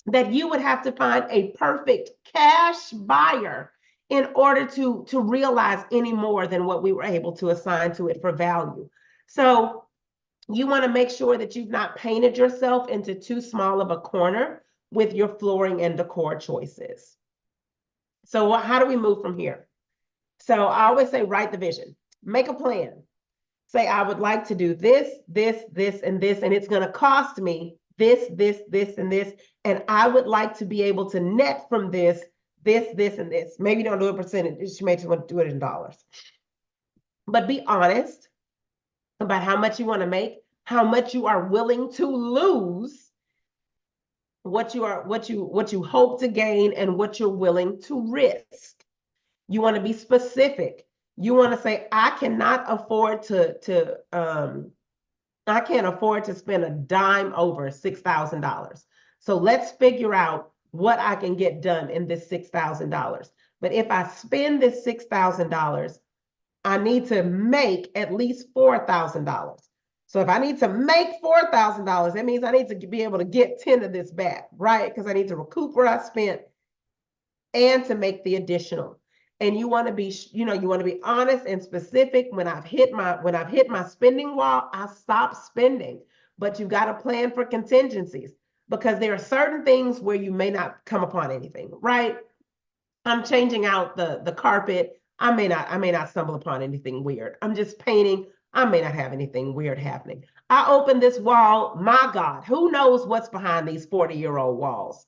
that you would have to find a perfect cash buyer in order to realize any more than what we were able to assign to it for value. So you want to make sure that you've not painted yourself into too small of a corner with your flooring and decor choices. So how do we move from here? So I always say, write the vision, make a plan. Say, I would like to do this, this, this, and this, and it's going to cost me this, this, this, and this. And I would like to be able to net from this, this, and this. Maybe don't do a percentage. You may just want to do it in dollars. But be honest about how much you want to make, how much you are willing to lose, what you hope to gain, and what you're willing to risk. You want to be specific. You want to say, I cannot afford I can't afford to spend a dime over $6,000. So let's figure out what I can get done in this $6,000. But if I spend this $6,000, I need to make at least $4,000. So if I need to make $4,000, that means I need to be able to get 10 of this back, right? Because I need to recoup what I spent and to make the additional. And you want to be, you want to be honest and specific. When I've hit my spending wall, I stop spending. But you've got to plan for contingencies, because there are certain things where you may not come upon anything, right? I'm changing out the carpet. I may not stumble upon anything weird. I'm just painting. I may not have anything weird happening. I open this wall. My God, who knows what's behind these 40-year-old walls?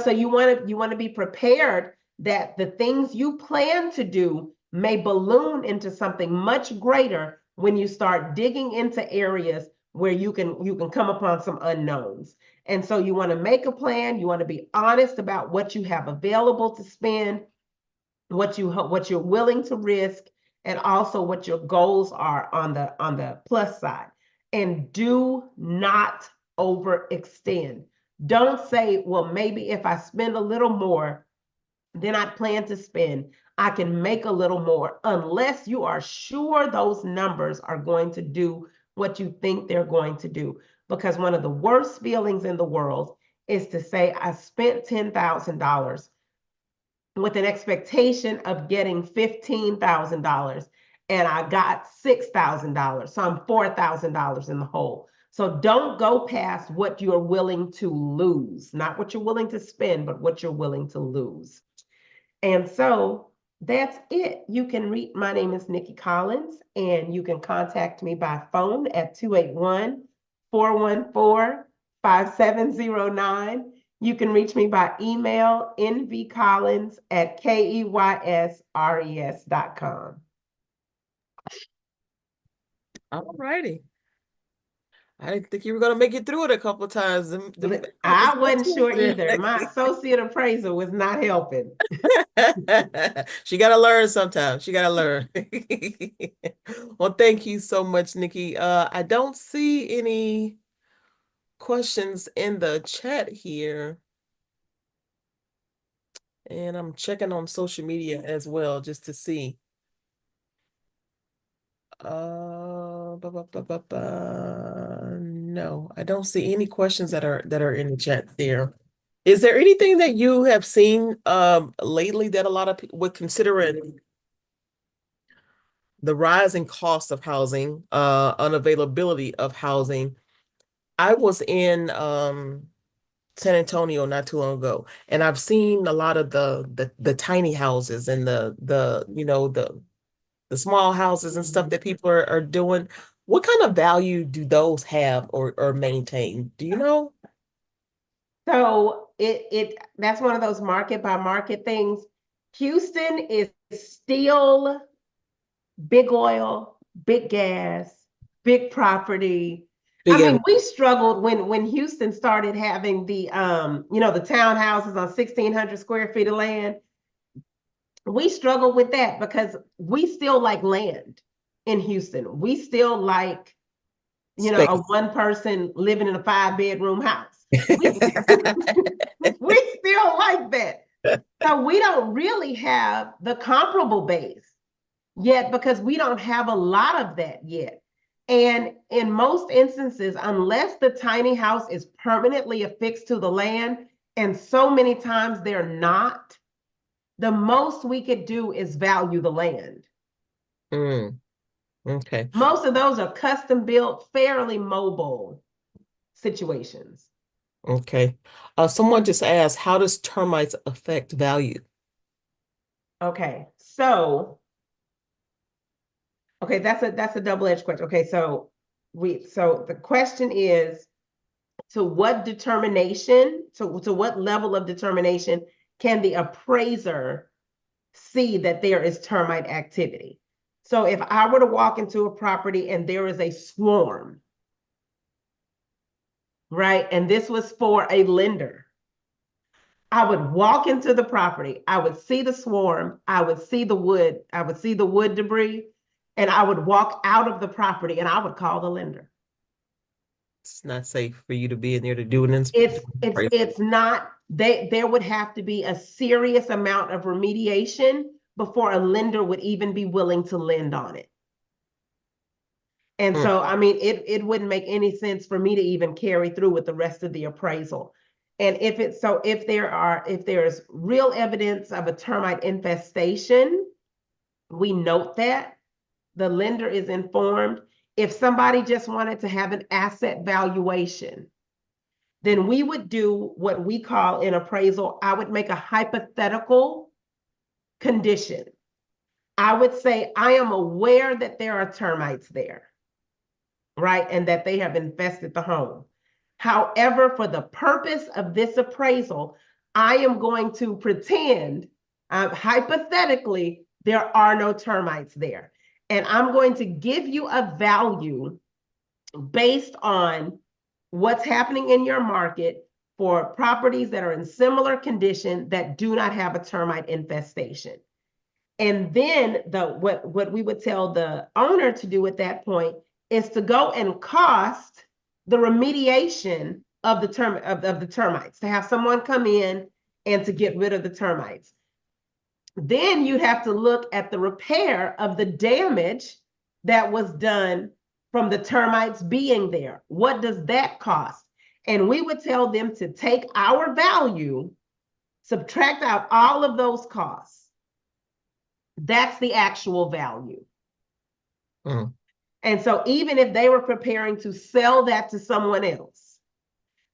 So you want to be prepared that the things you plan to do may balloon into something much greater when you start digging into areas where you can come upon some unknowns. And so you want to make a plan. You want to be honest about what you have available to spend, what you're willing to risk, and also what your goals are on the plus side. And do not overextend. Don't say, well, maybe if I spend a little more than I plan to spend, I can make a little more, unless you are sure those numbers are going to do what you think they're going to do. Because one of the worst feelings in the world is to say, I spent $10,000 with an expectation of getting $15,000 and I got $6,000. So I'm $4,000 in the hole. So don't go past what you're willing to lose, not what you're willing to spend, but what you're willing to lose. And so that's it. You can reach, my name is Nikki Collins, and you can contact me by phone at 281-414-5709. You can reach me by email, nvcollins@keysres.com. All righty. I didn't think you were going to make it through it a couple of times. I wasn't sure either. My associate appraiser was not helping. She got to learn sometimes. She got to learn. Well, thank you so much, Nikki. I don't see any questions in the chat here. And I'm checking on social media as well, just to see. No, I don't see any questions that are in the chat there. Is there anything that you have seen lately that a lot of people would consider it the rising cost of housing, unavailability of housing? I was in San Antonio not too long ago, and I've seen a lot of the tiny houses and the small houses and stuff that people are doing. What kind of value do those have or maintain? Do you know? So that's one of those market by market things. Houston is still big oil, big gas, big property. I mean, we struggled when Houston started having the the townhouses on 1,600 square feet of land. We struggled with that because we still like land in Houston. We still like, a one person living in a 5-bedroom house. We still like that. So we don't really have the comparable base yet, because we don't have a lot of that yet. And in most instances, unless the tiny house is permanently affixed to the land, and so many times they're not, The most we could do is value the land. Okay. Most of those are custom built, fairly mobile situations. Okay. Someone just asked, how does termites affect value? Okay, so okay, that's a double-edged question. Okay, so the question is, to what determination, to what level of determination can the appraiser see that there is termite activity? So if I were to walk into a property and there is a swarm, right? And this was for a lender, I would walk into the property, I would see the swarm, I would see the wood debris, and I would walk out of the property and I would call the lender. It's not safe for you to be in there to do an inspection. It's not, there would have to be a serious amount of remediation before a lender would even be willing to lend on it. And so, I mean, it wouldn't make any sense for me to even carry through with the rest of the appraisal. And if there's real evidence of a termite infestation, we note that the lender is informed. If somebody just wanted to have an asset valuation, then we would do what we call in appraisal, I would make a hypothetical condition. I would say, I am aware that there are termites there, right? And that they have infested the home. However, for the purpose of this appraisal, I am going to pretend, hypothetically, there are no termites there. And I'm going to give you a value based on what's happening in your market for properties that are in similar condition that do not have a termite infestation. And then what we would tell the owner to do at that point is to go and cost the remediation of the termites, to have someone come in and to get rid of the termites. Then you'd have to look at the repair of the damage that was done from the termites being there. What does that cost? And we would tell them to take our value, subtract out all of those costs. That's the actual value. And so even if they were preparing to sell that to someone else,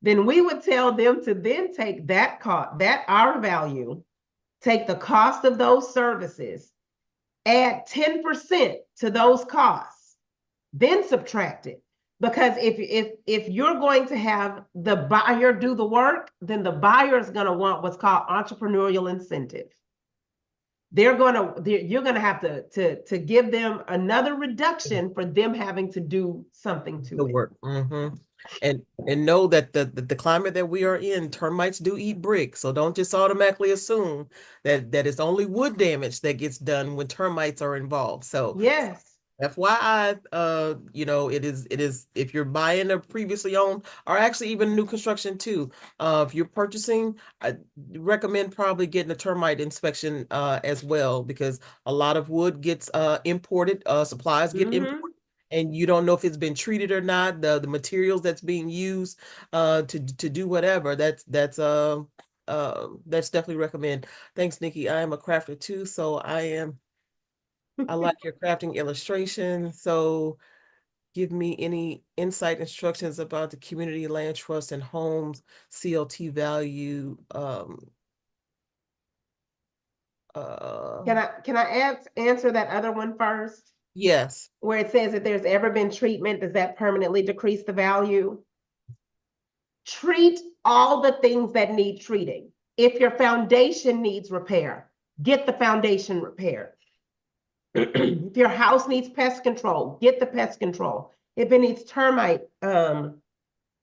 then we would tell them to then take that cost, that our value, take the cost of those services, add 10% to those costs, then subtract it. Because if you're going to have the buyer do the work, then the buyer is going to want what's called entrepreneurial incentive. You're going to have to give them another reduction for them having to do something to The it. work. And know that the climate that we are in, termites do eat brick. So don't just automatically assume that it's only wood damage that gets done when termites are involved. So yes. FYI, it is if you're buying a previously owned or actually even new construction too, if you're purchasing, I recommend probably getting a termite inspection as well, because a lot of wood gets imported, supplies get imported, and you don't know if it's been treated or not, the materials that's being used to do whatever. That's definitely recommend. Thanks, Nikki. I am a crafter too, so I like your crafting illustration. So give me any insight instructions about the community land trust and homes CLT value. Can I answer that other one first? Yes. Where it says if there's ever been treatment, does that permanently decrease the value? Treat all the things that need treating. If your foundation needs repair, get the foundation repaired. If your house needs pest control, get the pest control. If it needs termite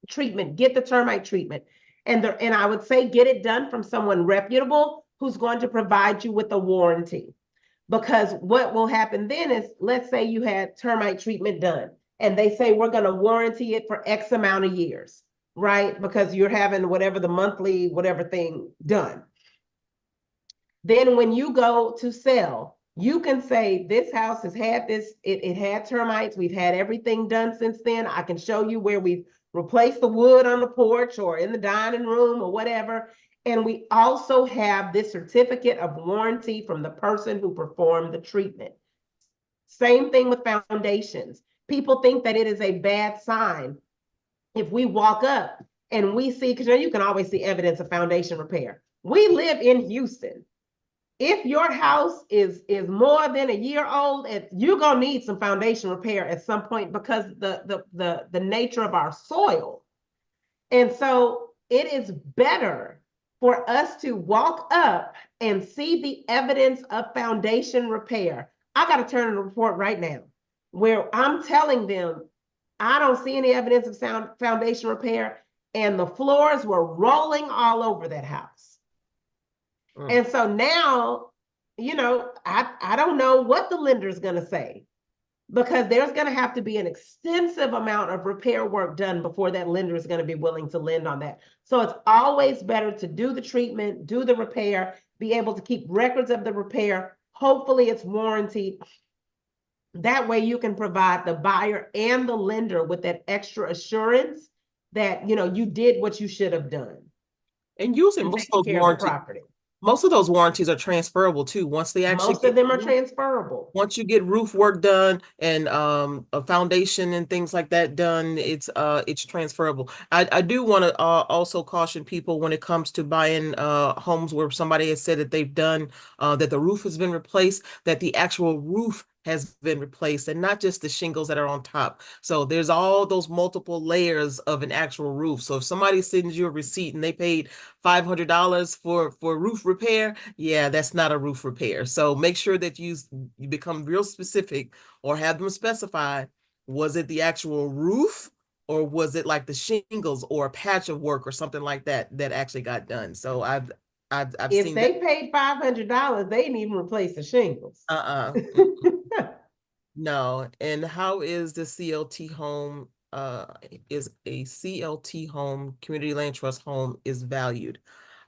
treatment, get the termite treatment. And I would say get it done from someone reputable who's going to provide you with a warranty. Because what will happen then is, let's say you had termite treatment done and they say, we're going to warranty it for X amount of years, right? Because you're having whatever the monthly, whatever thing done. Then when you go to sell, you can say, this house has had this, it had termites. We've had everything done since then. I can show you where we've replace the wood on the porch or in the dining room or whatever. And we also have this certificate of warranty from the person who performed the treatment. Same thing with foundations. People think that it is a bad sign if we walk up and we see, because you can always see evidence of foundation repair. We live in Houston. If your house is more than a year old, you're gonna need some foundation repair at some point because the nature of our soil. And so it is better for us to walk up and see the evidence of foundation repair. I got to turn in a report right now where I'm telling them I don't see any evidence of foundation repair, and the floors were rolling all over that house. And so now, I don't know what the lender is going to say, because there's going to have to be an extensive amount of repair work done before that lender is going to be willing to lend on that. So it's always better to do the treatment, do the repair, be able to keep records of the repair. Hopefully it's warranted. That way you can provide the buyer and the lender with that extra assurance that, you did what you should have done. And usually And most of taking those care of the warranties, property. most of those warranties are transferable too. Once they actually Most of them are transferable. once you get roof work done and a foundation and things like that done, it's transferable. I do want to also caution people when it comes to buying homes where somebody has said that they've done that the roof has been replaced, that the actual roof has been replaced and not just the shingles that are on top. So there's all those multiple layers of an actual roof. So if somebody sends you a receipt and they paid $500 for roof repair, yeah, that's not a roof repair. So make sure that you become real specific or have them specify, was it the actual roof or was it like the shingles or a patch of work or something like that that actually got done. So I've If seen they that. paid $500, they didn't even replace the shingles. No. And how is the CLT home is a CLT home, community land trust home, is valued?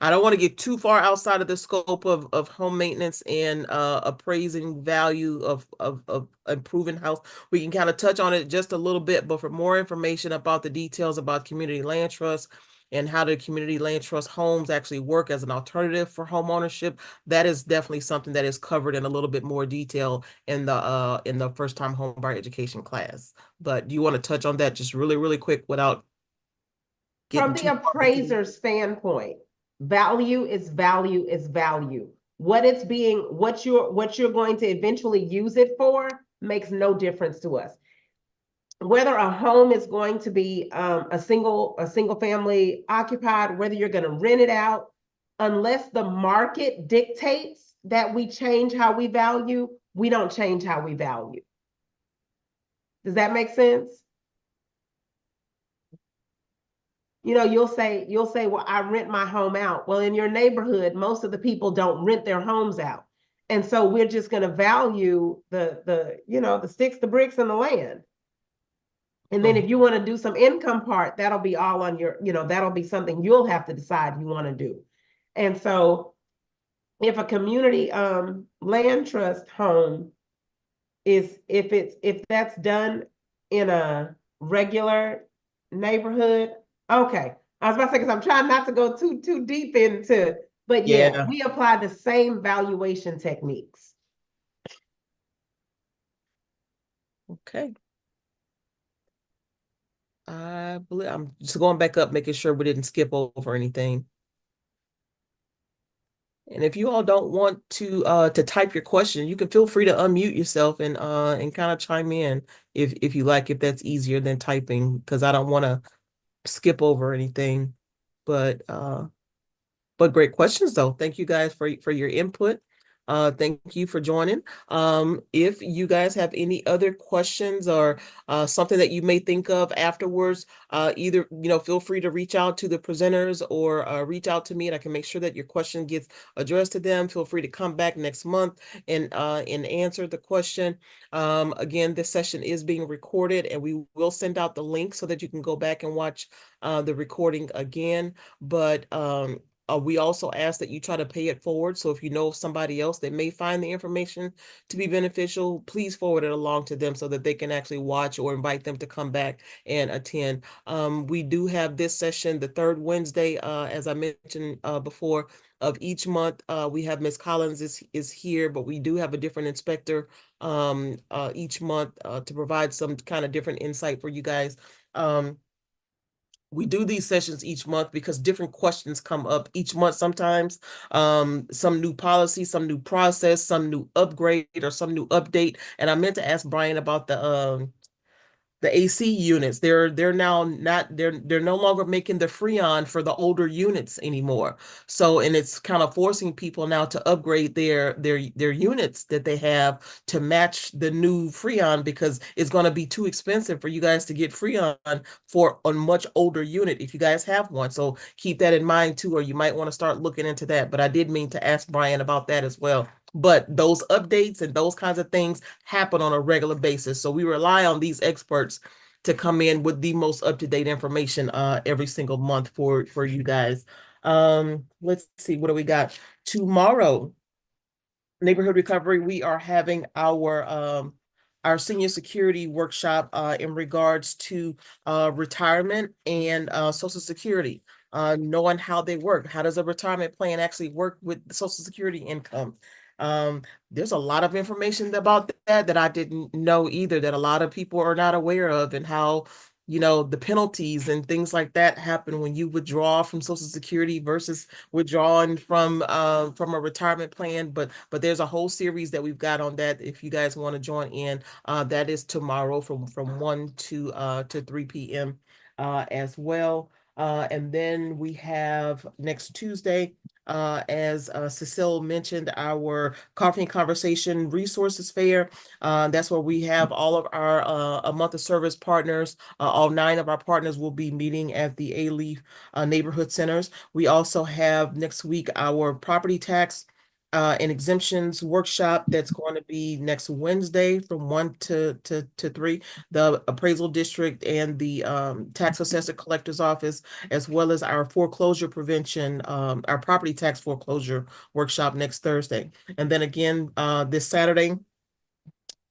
I don't want to get too far outside of the scope of home maintenance and appraising value of improving house. We can kind of touch on it just a little bit, but for more information about the details about community land trust and how the community land trust homes actually work as an alternative for home ownership, that is definitely something that is covered in a little bit more detail in the first time home buyer education class. But do you want to touch on that just really, really quick without From getting the too far into appraiser standpoint, value is value is value. What you're going to eventually use it for makes no difference to us. Whether a home is going to be a single family occupied, whether you're going to rent it out, unless the market dictates that we change how we value, we don't change how we value. Does that make sense? You'll say, well, I rent my home out. Well, in your neighborhood, most of the people don't rent their homes out. And so we're just going to value the sticks, the bricks, and the land. And then if you want to do some income part, that'll be all on that'll be something you'll have to decide you want to do. And so if a community land trust home if that's done in a regular neighborhood, okay. I was about to say, because I'm trying not to go too deep into, but yeah, we apply the same valuation techniques. Okay. I believe I'm just going back up, making sure we didn't skip over anything. And if you all don't want to type your question, you can feel free to unmute yourself and kind of chime in if you like, if that's easier than typing, because I don't want to skip over anything. But great questions though. Thank you guys for your input. Thank you for joining. If you guys have any other questions or something that you may think of afterwards, either, feel free to reach out to the presenters or reach out to me, and I can make sure that your question gets addressed to them. Feel free to come back next month and answer the question. Again, this session is being recorded, and we will send out the link so that you can go back and watch the recording again. But we also ask that you try to pay it forward. So if you know of somebody else that may find the information to be beneficial, please forward it along to them so that they can actually watch or invite them to come back and attend. We do have this session the third Wednesday, as I mentioned before, of each month. We have Ms. Collins is here, but we do have a different inspector each month to provide some kind of different insight for you guys. We do these sessions each month because different questions come up each month sometimes. Some new policy, some new process, some new upgrade, or some new update. And I meant to ask Brian about the AC units. They're now not they're no longer making the Freon for the older units anymore. So, and it's kind of forcing people now to upgrade their units that they have to match the new Freon, because it's going to be too expensive for you guys to get Freon for a much older unit if you guys have one. So keep that in mind too, or you might want to start looking into that. But I did mean to ask Brian about that as well. But those updates and those kinds of things happen on a regular basis. So we rely on these experts to come in with the most up-to-date information every single month for you guys. Let's see, what do we got? Tomorrow, Neighborhood Recovery, we are having our senior security workshop in regards to retirement and Social Security, knowing how they work. How does a retirement plan actually work with the Social Security income? There's a lot of information about that I didn't know either, that a lot of people are not aware of, and how, the penalties and things like that happen when you withdraw from Social Security versus withdrawing from a retirement plan. But there's a whole series that we've got on that if you guys want to join in. That is tomorrow from 1 to 3 p.m. As well. And then we have next Tuesday, as Cecile mentioned, our Coffee and Conversation Resources Fair. That's where we have all of our a month of service partners. All 9 of our partners will be meeting at the A-Leaf neighborhood centers. We also have next week our property tax and exemptions workshop that's going to be next Wednesday from 1 to 3. The appraisal district and the tax assessor collector's office, as well as our foreclosure prevention, our property tax foreclosure workshop next Thursday. And then again, this Saturday,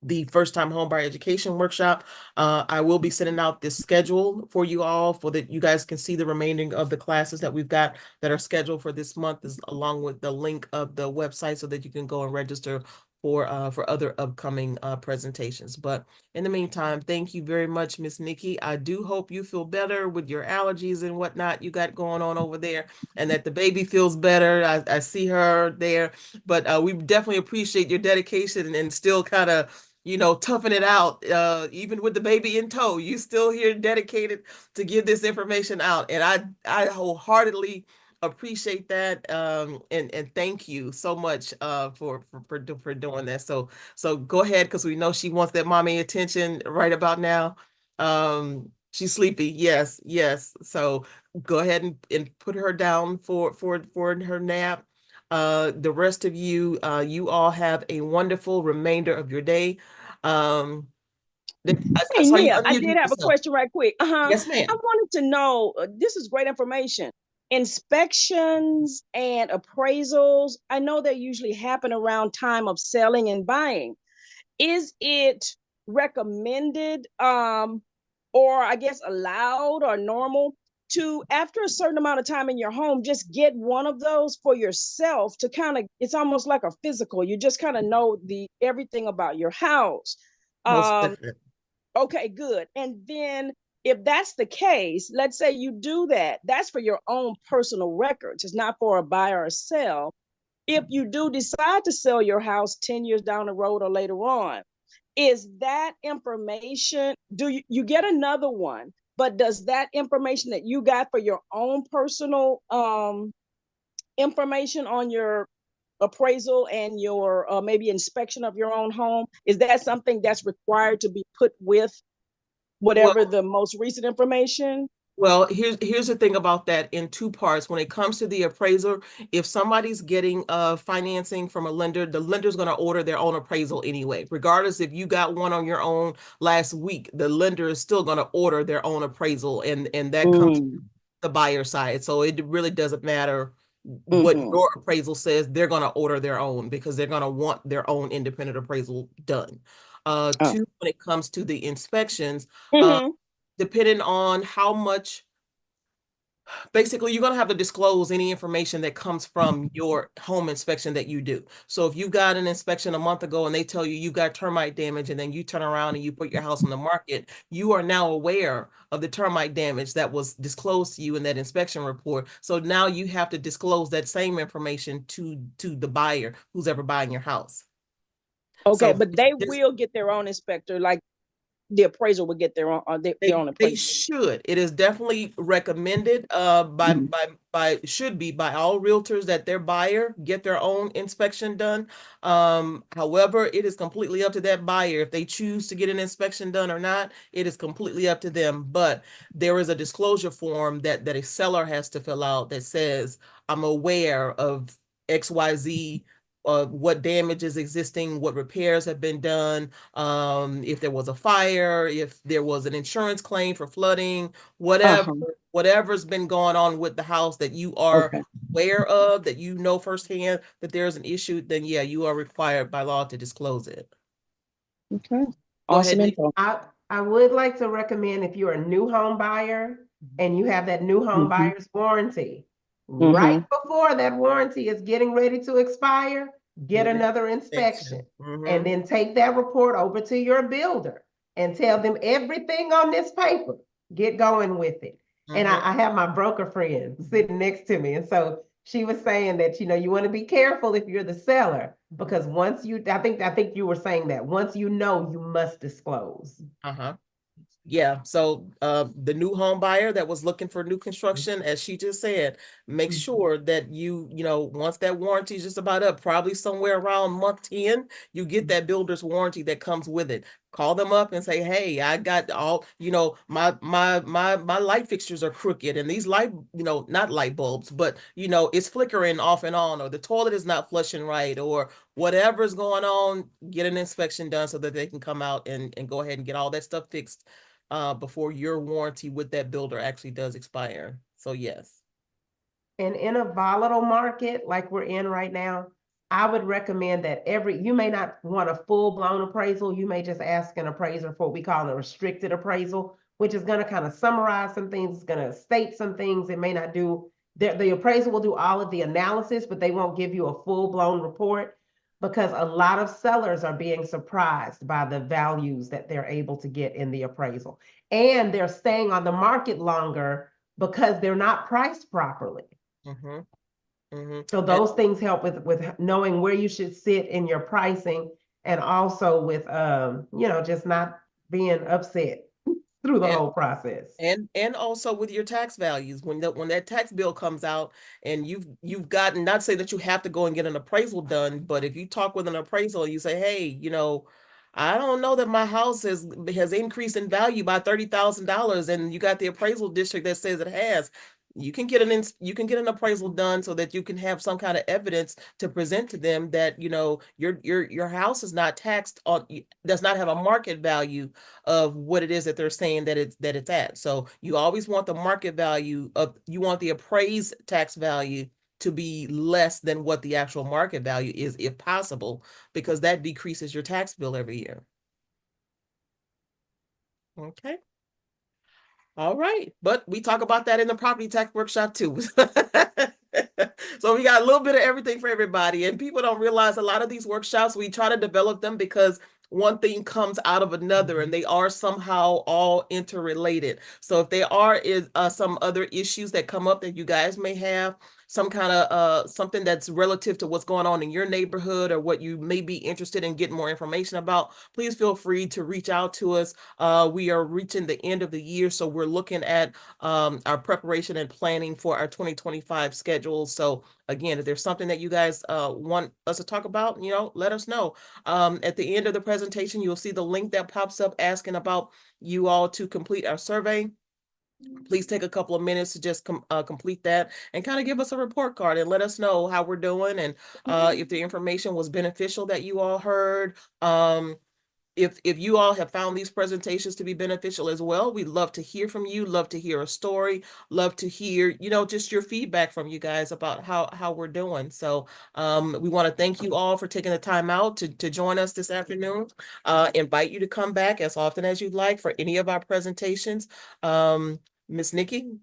the first time homebuyer education workshop. I will be sending out this schedule for you all so that you guys can see the remaining of the classes that we've got that are scheduled for this month, along with the link of the website so that you can go and register for other upcoming presentations. But in the meantime, thank you very much, Miss Nikki. I do hope you feel better with your allergies and whatnot you got going on over there, and that the baby feels better. I see her there, but we definitely appreciate your dedication and still kind of toughing it out, even with the baby in tow. You still here dedicated to give this information out. And I wholeheartedly appreciate that. And thank you so much for doing that. So go ahead, because we know she wants that mommy attention right about now. She's sleepy. Yes, yes. So go ahead and put her down for her nap. The rest of you, you all have a wonderful remainder of your day. I Hey, saw you Nia, I did unmuting have a yourself. question right quick. Yes, I ma'am. wanted to know, this is great information. Inspections and appraisals, I know they usually happen around time of selling and buying. Is it recommended, or I guess allowed or normal to, after a certain amount of time in your home, just get one of those for yourself to kind of, it's almost like a physical. You just kind of know everything about your house. Most Um, definitely. Okay, good. And then if that's the case, let's say you do that, that's for your own personal records. It's not for a buy or a sell. If you do decide to sell your house 10 years down the road or later on, is that information, do you get another one, but does that information that you got for your own personal information on your appraisal and your maybe inspection of your own home, is that something that's required to be put with Well, whatever the most recent information? Well, here's the thing about that in 2 parts. When it comes to the appraiser, if somebody's getting financing from a lender, the lender's going to order their own appraisal anyway. Regardless if you got one on your own last week, the lender is still going to order their own appraisal, and that comes Mm. the buyer side. So it really doesn't matter, what Mhm. your appraisal says, they're going to order their own because they're going to want their own independent appraisal done. Oh. Two, when it comes to the inspections, Mhm. depending on how much, basically you're going to have to disclose any information that comes from your home inspection that you do. So if you got an inspection a month ago and they tell you you got termite damage, and then you turn around and you put your house on the market, you are now aware of the termite damage that was disclosed to you in that inspection report. So now you have to disclose that same information to the buyer who's ever buying your house. Okay, So but they this, will get their own inspector, like the appraiser would get their own, their own they appraiser. should. It is definitely recommended Mhm. by should be by all realtors that their buyer get their own inspection done. However, it is completely up to that buyer if they choose to get an inspection done or not. It is completely up to them. But there is a disclosure form that a seller has to fill out that says, I'm aware of XYZ, what damage is existing, what repairs have been done, if there was a fire, if there was an insurance claim for flooding, whatever, Uh-huh. whatever's been going on with the house that you are Okay. aware of, that you know firsthand that there's an issue, then yeah, you are required by law to disclose it. Okay. Go ahead, Awesome Nick. info. I would like to recommend, if you're a new home buyer and you have that new home Mhm. buyer's warranty, right Mhm. before that warranty is getting ready to expire, get Get an another inspection, inspection. and then take that report over to your builder and tell them everything on this paper. Get going with it. And I have my broker friend sitting next to me. And so she was saying that, you want to be careful if you're the seller, because once you, I think you were saying that once you know, you must disclose. Uh-huh. Yeah, so the new home buyer that was looking for new construction, as she just said, make sure that once that warranty is just about up, probably somewhere around month 10, you get that builder's warranty that comes with it. Call them up and say, hey, I got all, my light fixtures are crooked, and these light, not light bulbs, but it's flickering off and on, or the toilet is not flushing right, or whatever's going on. Get an inspection done so that they can come out and go ahead and get all that stuff fixed before your warranty with that builder actually does expire. So yes. And in a volatile market like we're in right now, I would recommend that you may not want a full-blown appraisal. You may just ask an appraiser for what we call a restricted appraisal, which is going to kind of summarize some things, it's going to state some things. It may not do, the appraiser will do all of the analysis, but they won't give you a full-blown report, because a lot of sellers are being surprised by the values that they're able to get in the appraisal. And they're staying on the market longer because they're not priced properly. Mm-hmm. Mm-hmm. So those things help with knowing where you should sit in your pricing, and also with just not being upset through the And whole process. and also with your tax values, when that tax bill comes out, and you've gotten, not to say that you have to go and get an appraisal done, but if you talk with an appraisal, you say, hey, I don't know that my house has increased in value by $30,000, and you got the appraisal district that says it has. You can get an appraisal done so that you can have some kind of evidence to present to them that your house is not taxed on, does not have a market value of what it is that they're saying that it's at. So you always want the market value you want the appraised tax value to be less than what the actual market value is, if possible, because that decreases your tax bill every year. Okay. All right. But we talk about that in the property tax workshop too. So we got a little bit of everything for everybody. And people don't realize a lot of these workshops, we try to develop them because one thing comes out of another, and they are somehow all interrelated. So if there are some other issues that come up that you guys may have, some kind of something that's relative to what's going on in your neighborhood, or what you may be interested in getting more information about, please feel free to reach out to us. We are reaching the end of the year, so we're looking at our preparation and planning for our 2025 schedule. So again, if there's something that you guys want us to talk about, let us know. At the end of the presentation, you'll see the link that pops up asking about you all to complete our survey. Please take a couple of minutes to just complete that and kind of give us a report card and let us know how we're doing, and if the information was beneficial that you all heard. if you all have found these presentations to be beneficial as well, we'd love to hear from you, love to hear a story, love to hear, just your feedback from you guys about how we're doing. So we want to thank you all for taking the time out to join us this afternoon. Invite you to come back as often as you'd like for any of our presentations. Miss Nikki,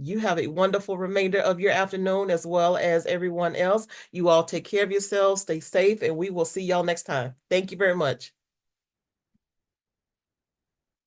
you have a wonderful remainder of your afternoon as well as everyone else. You all take care of yourselves, stay safe, and we will see y'all next time. Thank you very much.